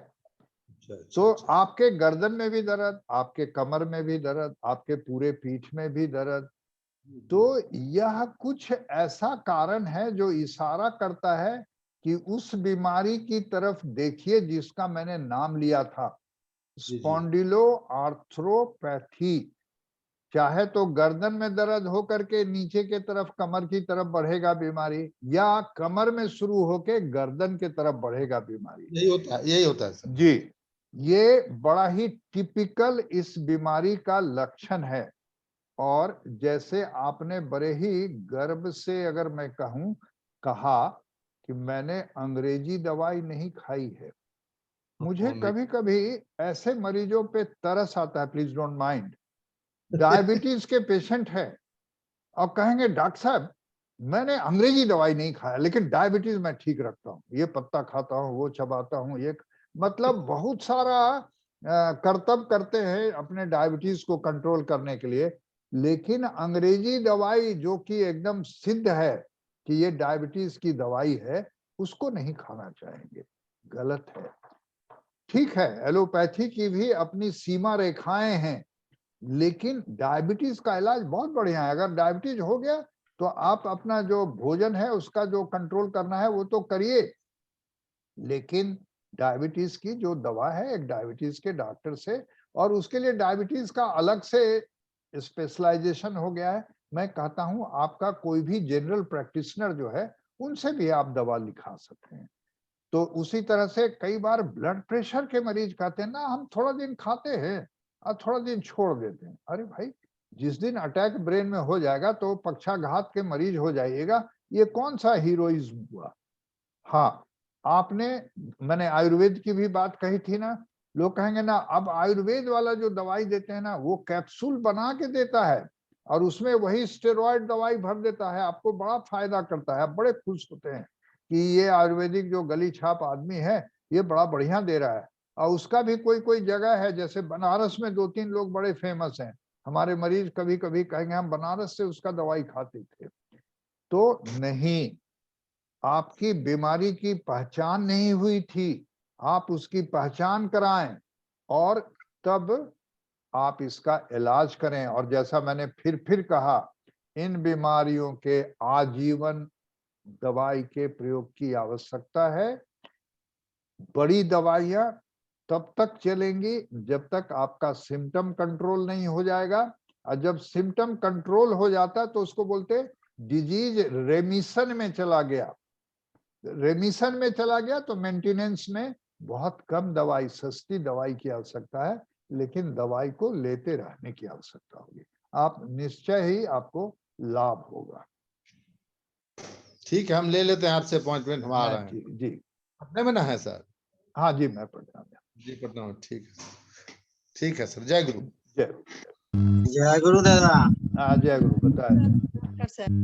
तो आपके गर्दन में भी दर्द, आपके कमर में भी दर्द, आपके पूरे पीठ में भी दर्द, तो यह कुछ ऐसा कारण है जो इशारा करता है कि उस बीमारी की तरफ देखिए जिसका मैंने नाम लिया था, स्पॉन्डिलो आर्थ्रोपैथी। चाहे तो गर्दन में दर्द हो करके नीचे के तरफ कमर की तरफ बढ़ेगा बीमारी, या कमर में शुरू होके गर्दन के तरफ बढ़ेगा बीमारी। यही होता है सर जी। ये बड़ा ही टिपिकल इस बीमारी का लक्षण है। और जैसे आपने बड़े ही गर्व से, अगर मैं कहूं, कहा कि मैंने अंग्रेजी दवाई नहीं खाई है, मुझे कभी कभी ऐसे मरीजों पे तरस आता है, प्लीज डोंट माइंड, डायबिटीज के पेशेंट है और कहेंगे डॉक्टर साहब मैंने अंग्रेजी दवाई नहीं खाया लेकिन डायबिटीज मैं ठीक रखता हूँ, ये पत्ता खाता हूँ, वो चबाता हूँ, ये मतलब बहुत सारा कर्तव्य करते हैं अपने डायबिटीज को कंट्रोल करने के लिए, लेकिन अंग्रेजी दवाई जो कि एकदम सिद्ध है कि ये डायबिटीज की दवाई है, उसको नहीं खाना चाहेंगे। गलत है। ठीक है, एलोपैथी की भी अपनी सीमा रेखाएं हैं, लेकिन डायबिटीज का इलाज बहुत बढ़िया है। अगर डायबिटीज हो गया तो आप अपना जो भोजन है उसका जो कंट्रोल करना है वो तो करिए, लेकिन डायबिटीज की जो दवा है एक डायबिटीज के डॉक्टर से, और उसके लिए डायबिटीज का अलग से स्पेशलाइजेशन हो गया है। मैं कहता हूं आपका कोई भी जनरल प्रैक्टिशनर जो है उनसे भी आप दवा लिखा सकते हैं। तो उसी तरह से कई बार ब्लड प्रेशर के मरीज कहते हैं ना हम थोड़ा दिन खाते हैं और थोड़ा दिन छोड़ देते हैं। अरे भाई, जिस दिन अटैक ब्रेन में हो जाएगा तो पक्षाघात के मरीज हो जाइएगा, ये कौन सा हीरोइज्म हुआ। हाँ, मैंने आयुर्वेद की भी बात कही थी ना, लोग कहेंगे ना अब आयुर्वेद वाला जो दवाई देते हैं ना वो कैप्सूल बना के देता है और उसमें वही स्टेरॉइड दवाई भर देता है, आपको बड़ा फायदा करता है, आप बड़े खुश होते हैं कि ये आयुर्वेदिक जो गली छाप आदमी है ये बड़ा बढ़िया दे रहा है। और उसका भी कोई कोई जगह है, जैसे बनारस में 2-3 लोग बड़े फेमस हैं, हमारे मरीज कभी कभी कहेंगे हम बनारस से उसका दवाई खाते थे। तो नहीं, आपकी बीमारी की पहचान नहीं हुई थी, आप उसकी पहचान कराएं और तब आप इसका इलाज करें। और जैसा मैंने फिर कहा, इन बीमारियों के आजीवन दवाई के प्रयोग की आवश्यकता है। बड़ी दवाइयां तब तक चलेंगी जब तक आपका सिम्टम कंट्रोल नहीं हो जाएगा, और जब सिम्टम कंट्रोल हो जाता है तो उसको बोलते डिजीज रेमिशन में चला गया। रेमिशन में चला गया तो मेंटेनेंस में बहुत कम दवाई, सस्ती दवाई की आवश्यकता है, लेकिन दवाई को लेते रहने की आवश्यकता होगी। आप निश्चय ही आपको लाभ होगा। ठीक है, हम ले लेते हैं आपसे अपॉइंटमेंट, हम आ रहे हैं। जी, पटना में ना है सर? हाँ जी, मैं पटना में। जी पटना में, ठीक है, ठीक है सर। जय गुरु। जय गुरु दादा। हाँ जय गुरु। बताए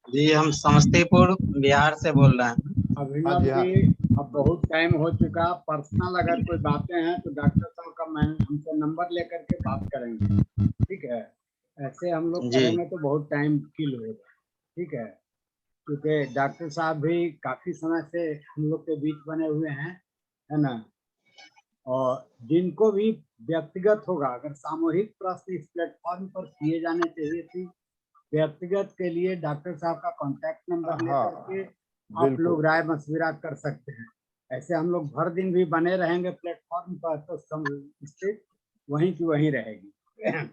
जी, हम समस्तीपुर बिहार से बोल रहे हैं। अभिनव जी, अब बहुत टाइम हो चुका, पर्सनल अगर कोई बातें हैं तो डॉक्टर साहब का मैं हमसे नंबर लेकर के बात करेंगे, ठीक है? ऐसे हम लोग करेंगे तो बहुत टाइम किल होगा, ठीक है? क्योंकि डॉक्टर साहब भी काफी समय से हम लोग के बीच बने हुए हैं, है ना? और जिनको भी व्यक्तिगत होगा, अगर सामूहिक प्रश्न इस प्लेटफॉर्म पर किए जाने चाहिए थी, व्यक्तिगत के लिए डॉक्टर साहब का कांटेक्ट नंबर लेकर के आप लोग राय मशविरा कर सकते हैं। ऐसे हम लोग भर दिन भी बने रहेंगे प्लेटफॉर्म पर तो स्थिति वहीं की वहीं रहेगी।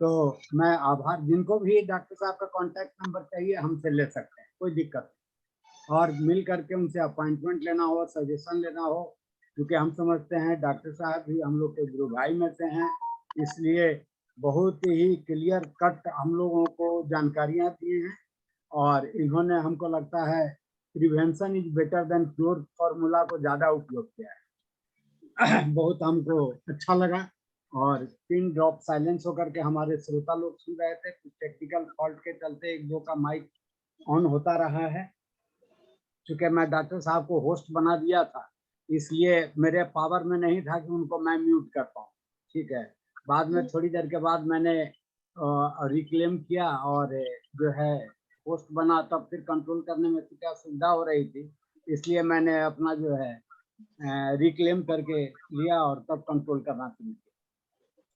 तो मैं आभार, जिनको भी डॉक्टर साहब का कांटेक्ट नंबर चाहिए हमसे ले सकते हैं, कोई दिक्कत नहीं। और मिल करके उनसे अपॉइंटमेंट लेना हो, सजेशन लेना हो, क्योंकि हम समझते हैं डॉक्टर साहब भी हम लोग के गुरु भाई में से हैं, इसलिए बहुत ही क्लियर कट हम लोगों को जानकारियां दी हैं और इन्होंने हमको लगता है prevention is better than cure formula को ज़्यादा उपयोग किया है। बहुत हमको अच्छा लगा और पिन ड्रॉप साइलेंस होकर के हमारे श्रोता लोग सुन रहे थे। कुछ टेक्निकल फॉल्ट के चलते एक दो का माइक ऑन होता रहा है। चूँकि मैं डॉक्टर साहब को होस्ट बना दिया था इसलिए मेरे पावर में नहीं था कि उनको मैं म्यूट कर पाऊँ। ठीक है, बाद में थोड़ी देर के बाद मैंने रिक्लेम किया और जो है होस्ट बना, तब फिर कंट्रोल करने में क्या सुविधा हो रही थी, इसलिए मैंने अपना जो है रिक्लेम करके लिया और तब कंट्रोल करना शुरू किया।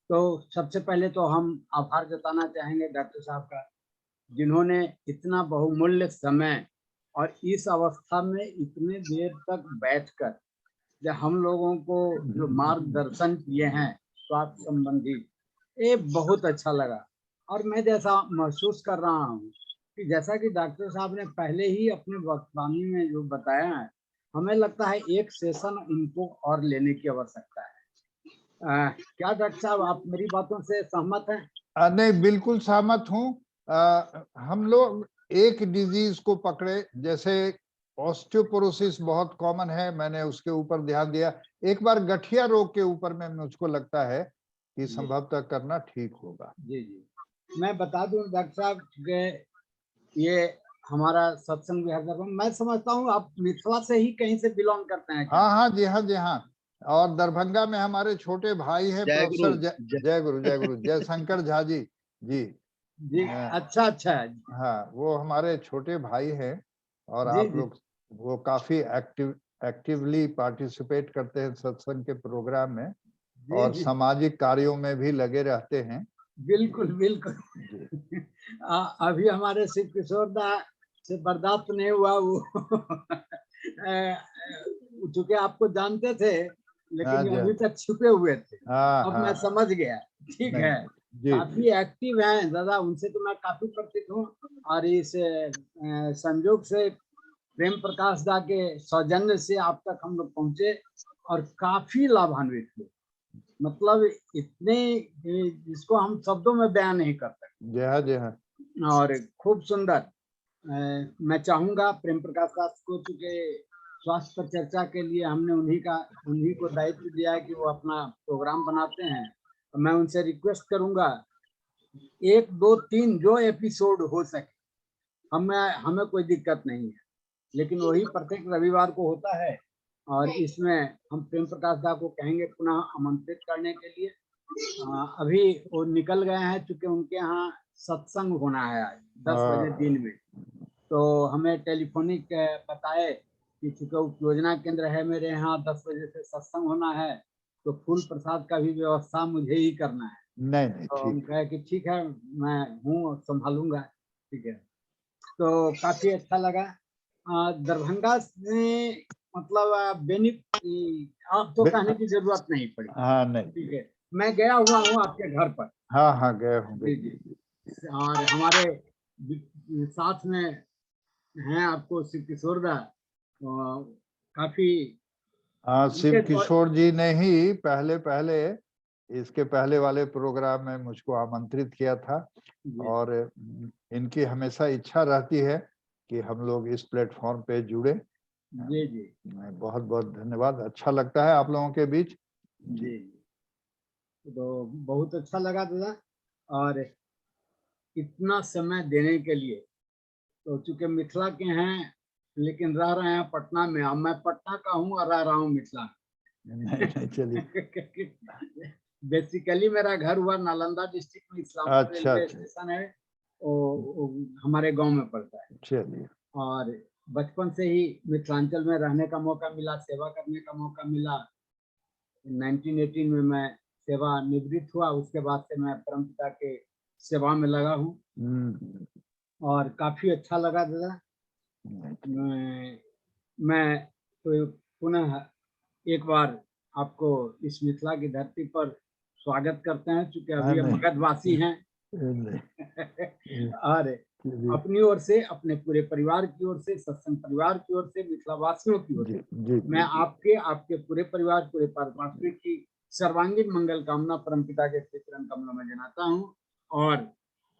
तो सबसे पहले तो हम आभार जताना चाहेंगे डॉक्टर साहब का, जिन्होंने इतना बहुमूल्य समय और इस अवस्था में इतने देर तक बैठकर जब हम लोगों को जो मार्गदर्शन किए हैं स्वास्थ्य संबंधी, ये बहुत अच्छा लगा। और मैं जैसा महसूस कर रहा हूँ कि जैसा कि डॉक्टर साहब ने पहले ही अपने वक्तवाणी में जो बताया है, हमें लगता है एक सेशन इनको और लेने की आवश्यकता है। क्या डॉक्टर साहब आप मेरी बातों से सहमत हैं? नहीं, बिल्कुल सहमत हूँ। हम लोग एक डिजीज को पकड़े, जैसे ऑस्टियोपोरोसिस बहुत कॉमन है, मैंने उसके ऊपर ध्यान दिया। एक बार गठिया रोग के ऊपर में मुझको लगता है कि संभवतः करना ठीक होगा। जी जी, मैं बता दूं डॉक्टर साहब कि ये हमारा सत्संग विहार, मैं समझता हूँ आप मिथिला से ही कहीं से बिलोंग करते हैं क्या? हाँ हाँ जी हाँ जी हाँ। और दरभंगा में हमारे छोटे भाई हैं प्रोफेसर जय गुरु जयशंकर झा जी। जी जी, अच्छा अच्छा। हाँ, वो हमारे छोटे भाई हैं और आप लोग वो काफी एक्टिवली पार्टिसिपेट करते हैं सत्संग के प्रोग्राम में और सामाजिक कार्यों में भी लगे रहते हैं। बिल्कुल बिल्कुल। अभी हमारे शिव किशोर दा से बर्दाश्त नहीं हुआ, वो चूंकि आपको जानते थे लेकिन अभी तक छुपे हुए थे। अब मैं समझ गया। ठीक है, काफी एक्टिव हैं दादा, उनसे तो मैं काफी परिचित हूँ और इस संजोग से प्रेम प्रकाश दा के सौजन्य से आप तक हम लोग पहुंचे और काफी लाभान्वित हुए। मतलब इतने जिसको हम शब्दों में बयान नहीं कर सकते। जी हाँ। और खूब सुंदर। मैं चाहूंगा प्रेम प्रकाश दास को, चूंकि स्वास्थ्य पर चर्चा के लिए हमने उन्हीं को दायित्व दिया है कि वो अपना प्रोग्राम बनाते हैं, तो मैं उनसे रिक्वेस्ट करूंगा 1 2 3 जो एपिसोड हो सके, हमें कोई दिक्कत नहीं है, लेकिन वही प्रत्येक रविवार को होता है और इसमें हम प्रेम प्रकाश दा को कहेंगे पुनः आमंत्रित करने के लिए। अभी वो निकल गए हैं, चूंकि उनके यहाँ सत्संग होना है आज 10 बजे दिन में, तो हमें टेलीफोनिक बताए कि चूंकि उपयोजना केंद्र है मेरे यहाँ, 10 बजे से सत्संग होना है, तो फूल प्रसाद का भी व्यवस्था मुझे ही करना है। नहीं तो हम कहे कि ठीक है, मैं हूँ संभालूंगा। ठीक है, तो काफी अच्छा लगा। दरभंगा से मतलब आप तो कहने की जरूरत नहीं पड़ी। हाँ नहीं, ठीक है, मैं गया हुआ हूँ आपके घर पर। हाँ गए होंगे। जी, और हमारे साथ में हैं आपको शिव किशोर दा, काफी। हाँ, शिव किशोर जी ने ही पहले इसके पहले वाले प्रोग्राम में मुझको आमंत्रित किया था और इनकी हमेशा इच्छा रहती है कि हम लोग इस प्लेटफॉर्म पे जुड़े। जी जी, बहुत बहुत धन्यवाद, अच्छा लगता है आप लोगों के बीच। जी, तो बहुत अच्छा लगा दादा, और इतना समय देने के लिए। तो चूंकि मिथिला के हैं लेकिन रह रहे हैं पटना में, अब मैं पटना का हूँ और रह रहा हूँ मिथिला। नहीं चलिए। बेसिकली मेरा घर हुआ नालंदा डिस्ट्रिक्ट में, इस्लामपुर रेलवे स्टेशन है, वो हमारे गांव में पड़ता है। चलिए, और बचपन से ही मिथिलांचल में रहने का मौका मिला, सेवा करने का मौका मिला। 1918 में मैं सेवा निवृत्त हुआ, उसके बाद से मैं परमपिता के सेवा में लगा हूँ और काफी अच्छा लगा दादा। मैं तो पुनः एक बार आपको इस मिथिला की धरती पर स्वागत करते हैं, चूंकि अभी हम मगधवासी हैं। और अपनी ओर से, अपने पूरे परिवार की ओर से, सत्संग परिवार की ओर से, मिथिला वासियों की ओर से मैं आपके पूरे परिवार, पूरे पारिवारिक की सर्वांगीण मंगल कामना परमपिता के चरण कमलों में जनाता हूँ। और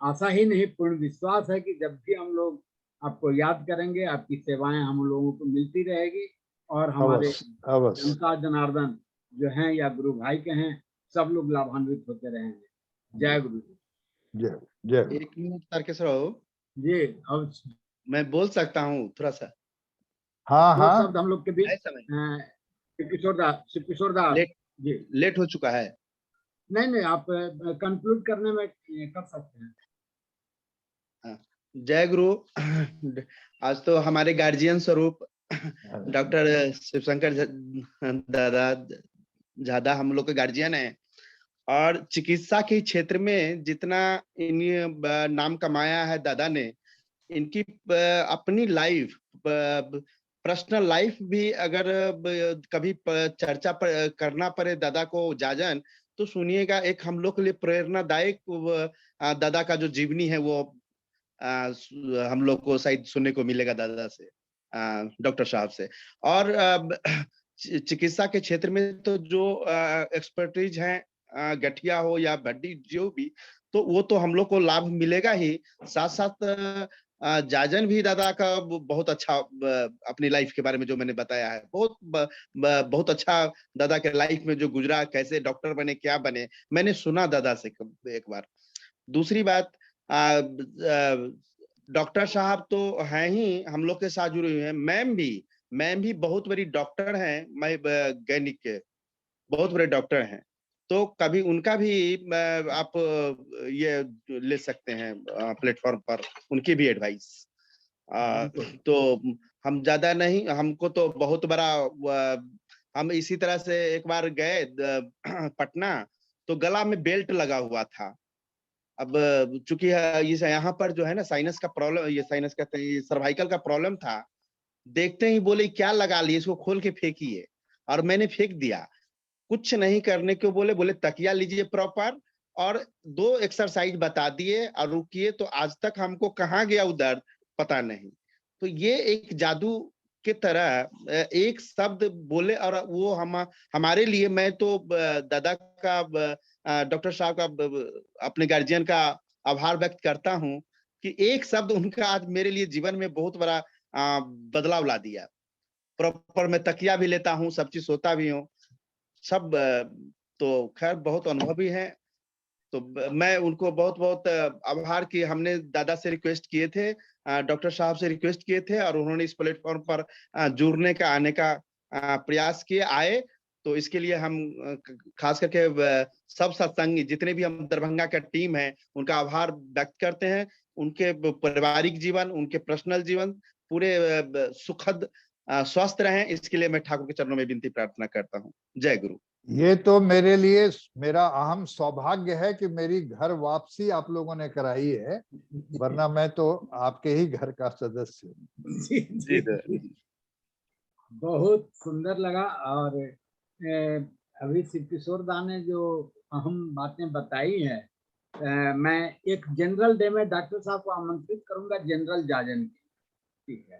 आशा ही नहीं, पूर्ण विश्वास है कि जब भी हम लोग आपको याद करेंगे, आपकी सेवाएं हम लोगों को मिलती रहेगी और हमारे जनता जनार्दन जो हैं या गुरु भाई के हैं, सब लोग लाभान्वित होते रहेंगे। जय गुरु जय जय। 1 मिनट तारकेश्वर बाबू जी, अब मैं बोल सकता हूँ थोड़ा सा? हाँ हाँ, शब्द हम लोग के बीच किशोर दास जी, लेट हो चुका है। नहीं आप कंक्लूड करने में कर सकते हैं। जय गुरु। आज तो हमारे गार्जियन स्वरूप डॉक्टर शिवशंकर दादा ज्यादा हम लोग के गार्जियन है, और चिकित्सा के क्षेत्र में जितना इन नाम कमाया है दादा ने, इनकी अपनी लाइफ, पर्सनल लाइफ भी अगर कभी चर्चा करना पड़े दादा को जाजन, तो सुनिएगा। एक हम लोग के लिए प्रेरणादायक दादा का जो जीवनी है वो हम लोग को शायद सुनने को मिलेगा दादा से, डॉक्टर साहब से। और चिकित्सा के क्षेत्र में तो जो एक्सपर्टीज है, गठिया हो या हड्डी जो भी, तो वो तो हम लोग को लाभ मिलेगा ही। साथ साथ जाजन भी दादा का बहुत अच्छा अपनी लाइफ के बारे में जो मैंने बताया है, बहुत अच्छा दादा के लाइफ में जो गुजरा, कैसे डॉक्टर बने, क्या बने, मैंने सुना दादा से एक बार। दूसरी बात, डॉक्टर साहब तो हैं ही, हम लोग के साथ जुड़े हुए हैं। मैम भी बहुत बड़ी डॉक्टर हैं, मैं गैनिक के बहुत बड़े डॉक्टर हैं, तो कभी उनका भी आप ये ले सकते हैं प्लेटफॉर्म पर, उनकी भी एडवाइस। तो हम ज्यादा नहीं, हमको तो बहुत बड़ा, हम इसी तरह से एक बार गए पटना, तो गला में बेल्ट लगा हुआ था। अब चूंकि यहाँ पर जो है ना साइनस का प्रॉब्लम, ये साइनस कहते हैं, ये सर्वाइकल का प्रॉब्लम था। देखते ही बोले क्या लगा लिए, इसको खोल के फेंकिए, और मैंने फेंक दिया। कुछ नहीं करने को बोले तकिया लीजिए प्रॉपर, और 2 एक्सरसाइज बता दिए और रुकिए। तो आज तक हमको कहाँ गया उधर पता नहीं। तो ये एक जादू के तरह एक शब्द बोले, और वो हमारे लिए, मैं तो दादा का, डॉक्टर साहब का, अपने गार्जियन का आभार व्यक्त करता हूँ कि एक शब्द उनका आज मेरे लिए जीवन में बहुत बड़ा बदलाव ला दिया। प्रॉपर मैं तकिया भी लेता हूँ, सब चीज सोता भी हूँ, सब तो खैर बहुत अनुभवी हैं। तो मैं उनको बहुत बहुत आभार कि हमने दादा से रिक्वेस्ट किए थे, डॉक्टर साहब से रिक्वेस्ट किए थे, और उन्होंने इस प्लेटफॉर्म पर जुड़ने का, आने का प्रयास किए, आए। तो इसके लिए हम खास करके सब सत्संगी जितने भी हम दरभंगा का टीम है, उनका आभार व्यक्त करते हैं। उनके पारिवारिक जीवन, उनके पर्सनल जीवन पूरे सुखद स्वस्थ रहें, इसके लिए मैं ठाकुर के चरणों में विनती प्रार्थना करता हूँ। जय गुरु। ये तो मेरे लिए मेरा अहम सौभाग्य है कि मेरी घर वापसी आप लोगों ने कराई है, वरना मैं तो आपके ही घर का सदस्य हूँ। जी। बहुत सुंदर लगा। और अभी शिव किशोर दा ने जो अहम बातें बताई है, मैं एक जनरल डे में डॉक्टर साहब को आमंत्रित करूंगा, जनरल जाजन की, ठीक है?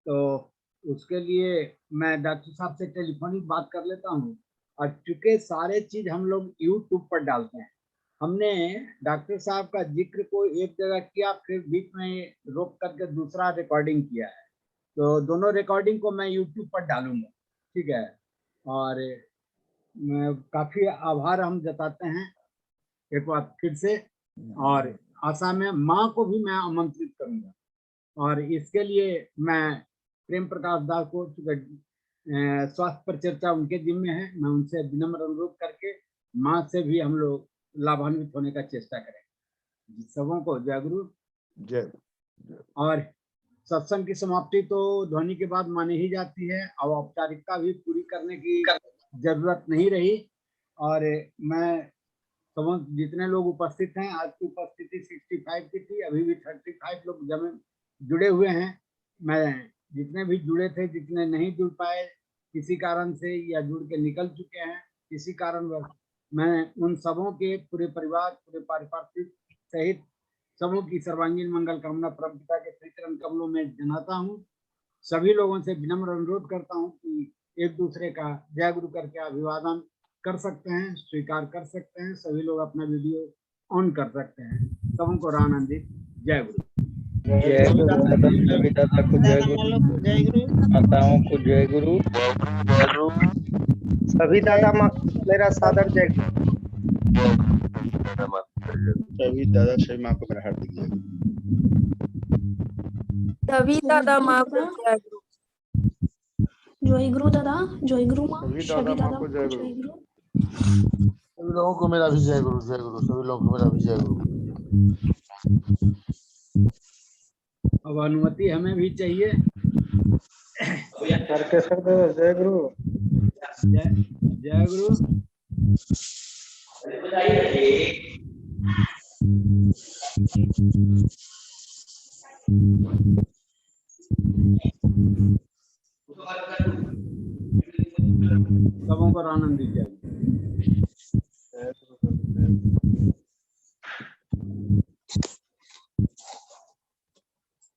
तो उसके लिए मैं डॉक्टर साहब से टेलीफोनिक बात कर लेता हूँ। और चूंकि सारे चीज हम लोग यूट्यूब पर डालते हैं, हमने डॉक्टर साहब का जिक्र को एक जगह किया, फिर बीच में रोक करके दूसरा रिकॉर्डिंग किया है। तो दोनों रिकॉर्डिंग को मैं यूट्यूब पर डालूंगा, ठीक है? और काफी आभार हम जताते हैं एक बार फिर से। और आशा में माँ को भी मैं आमंत्रित करूंगा, और इसके लिए मैं प्रेम प्रकाश दास को, स्वास्थ्य पर चर्चा उनके जिम्मे है, मैं उनसे विनम्र अनुरोध करके माँ से भी हम लोग लाभान्वित होने का चेष्टा करें। सबों को जय गुरु। जय। और सत्संग की समाप्ति तो ध्वनि के बाद मानी ही जाती है, और औपचारिकता भी पूरी करने की जरूरत नहीं रही। और मैं जितने लोग उपस्थित हैं, आज की उपस्थिति 65 की थी, अभी भी 35 लोग जुड़े हुए हैं। मैं जितने भी जुड़े थे, जितने नहीं जुड़ पाए किसी कारण से या जुड़ के निकल चुके हैं किसी कारणवश, मैं उन सबों के पूरे परिवार, पूरे पारिवारिक सहित सबों की सर्वांगीण मंगल कामना परमपिता के श्रीचरण कमलों में जनाता हूँ। सभी लोगों से विनम्र अनुरोध करता हूँ कि एक दूसरे का जय गुरु करके अभिवादन कर सकते हैं, स्वीकार कर सकते हैं। सभी लोग अपना वीडियो ऑन कर सकते हैं। सबों को रामानंदित जय गुरु। जय गुरु सभी दादा को जय गुरु, माताओं को जय गुरु, सभी दादा माँ मेरा सादर जय गुरु, सभी दादा सभी माँ को मेरा हार्दिक जय गुरु, सभी दादा माँ को जय गुरु। जय गुरु दादा, जय गुरु माँ, सभी सभी दादा दादा को को जय जय गुरु। गुरु। सभी लोगों को मेरा भी जय गुरु, जय गुरु, सभी लोगों को मेरा भी जय गुरु। अब अनुमति हमें भी चाहिए करके सर जय गुरु। जय गुरु। सबों को आनंद दीजिए।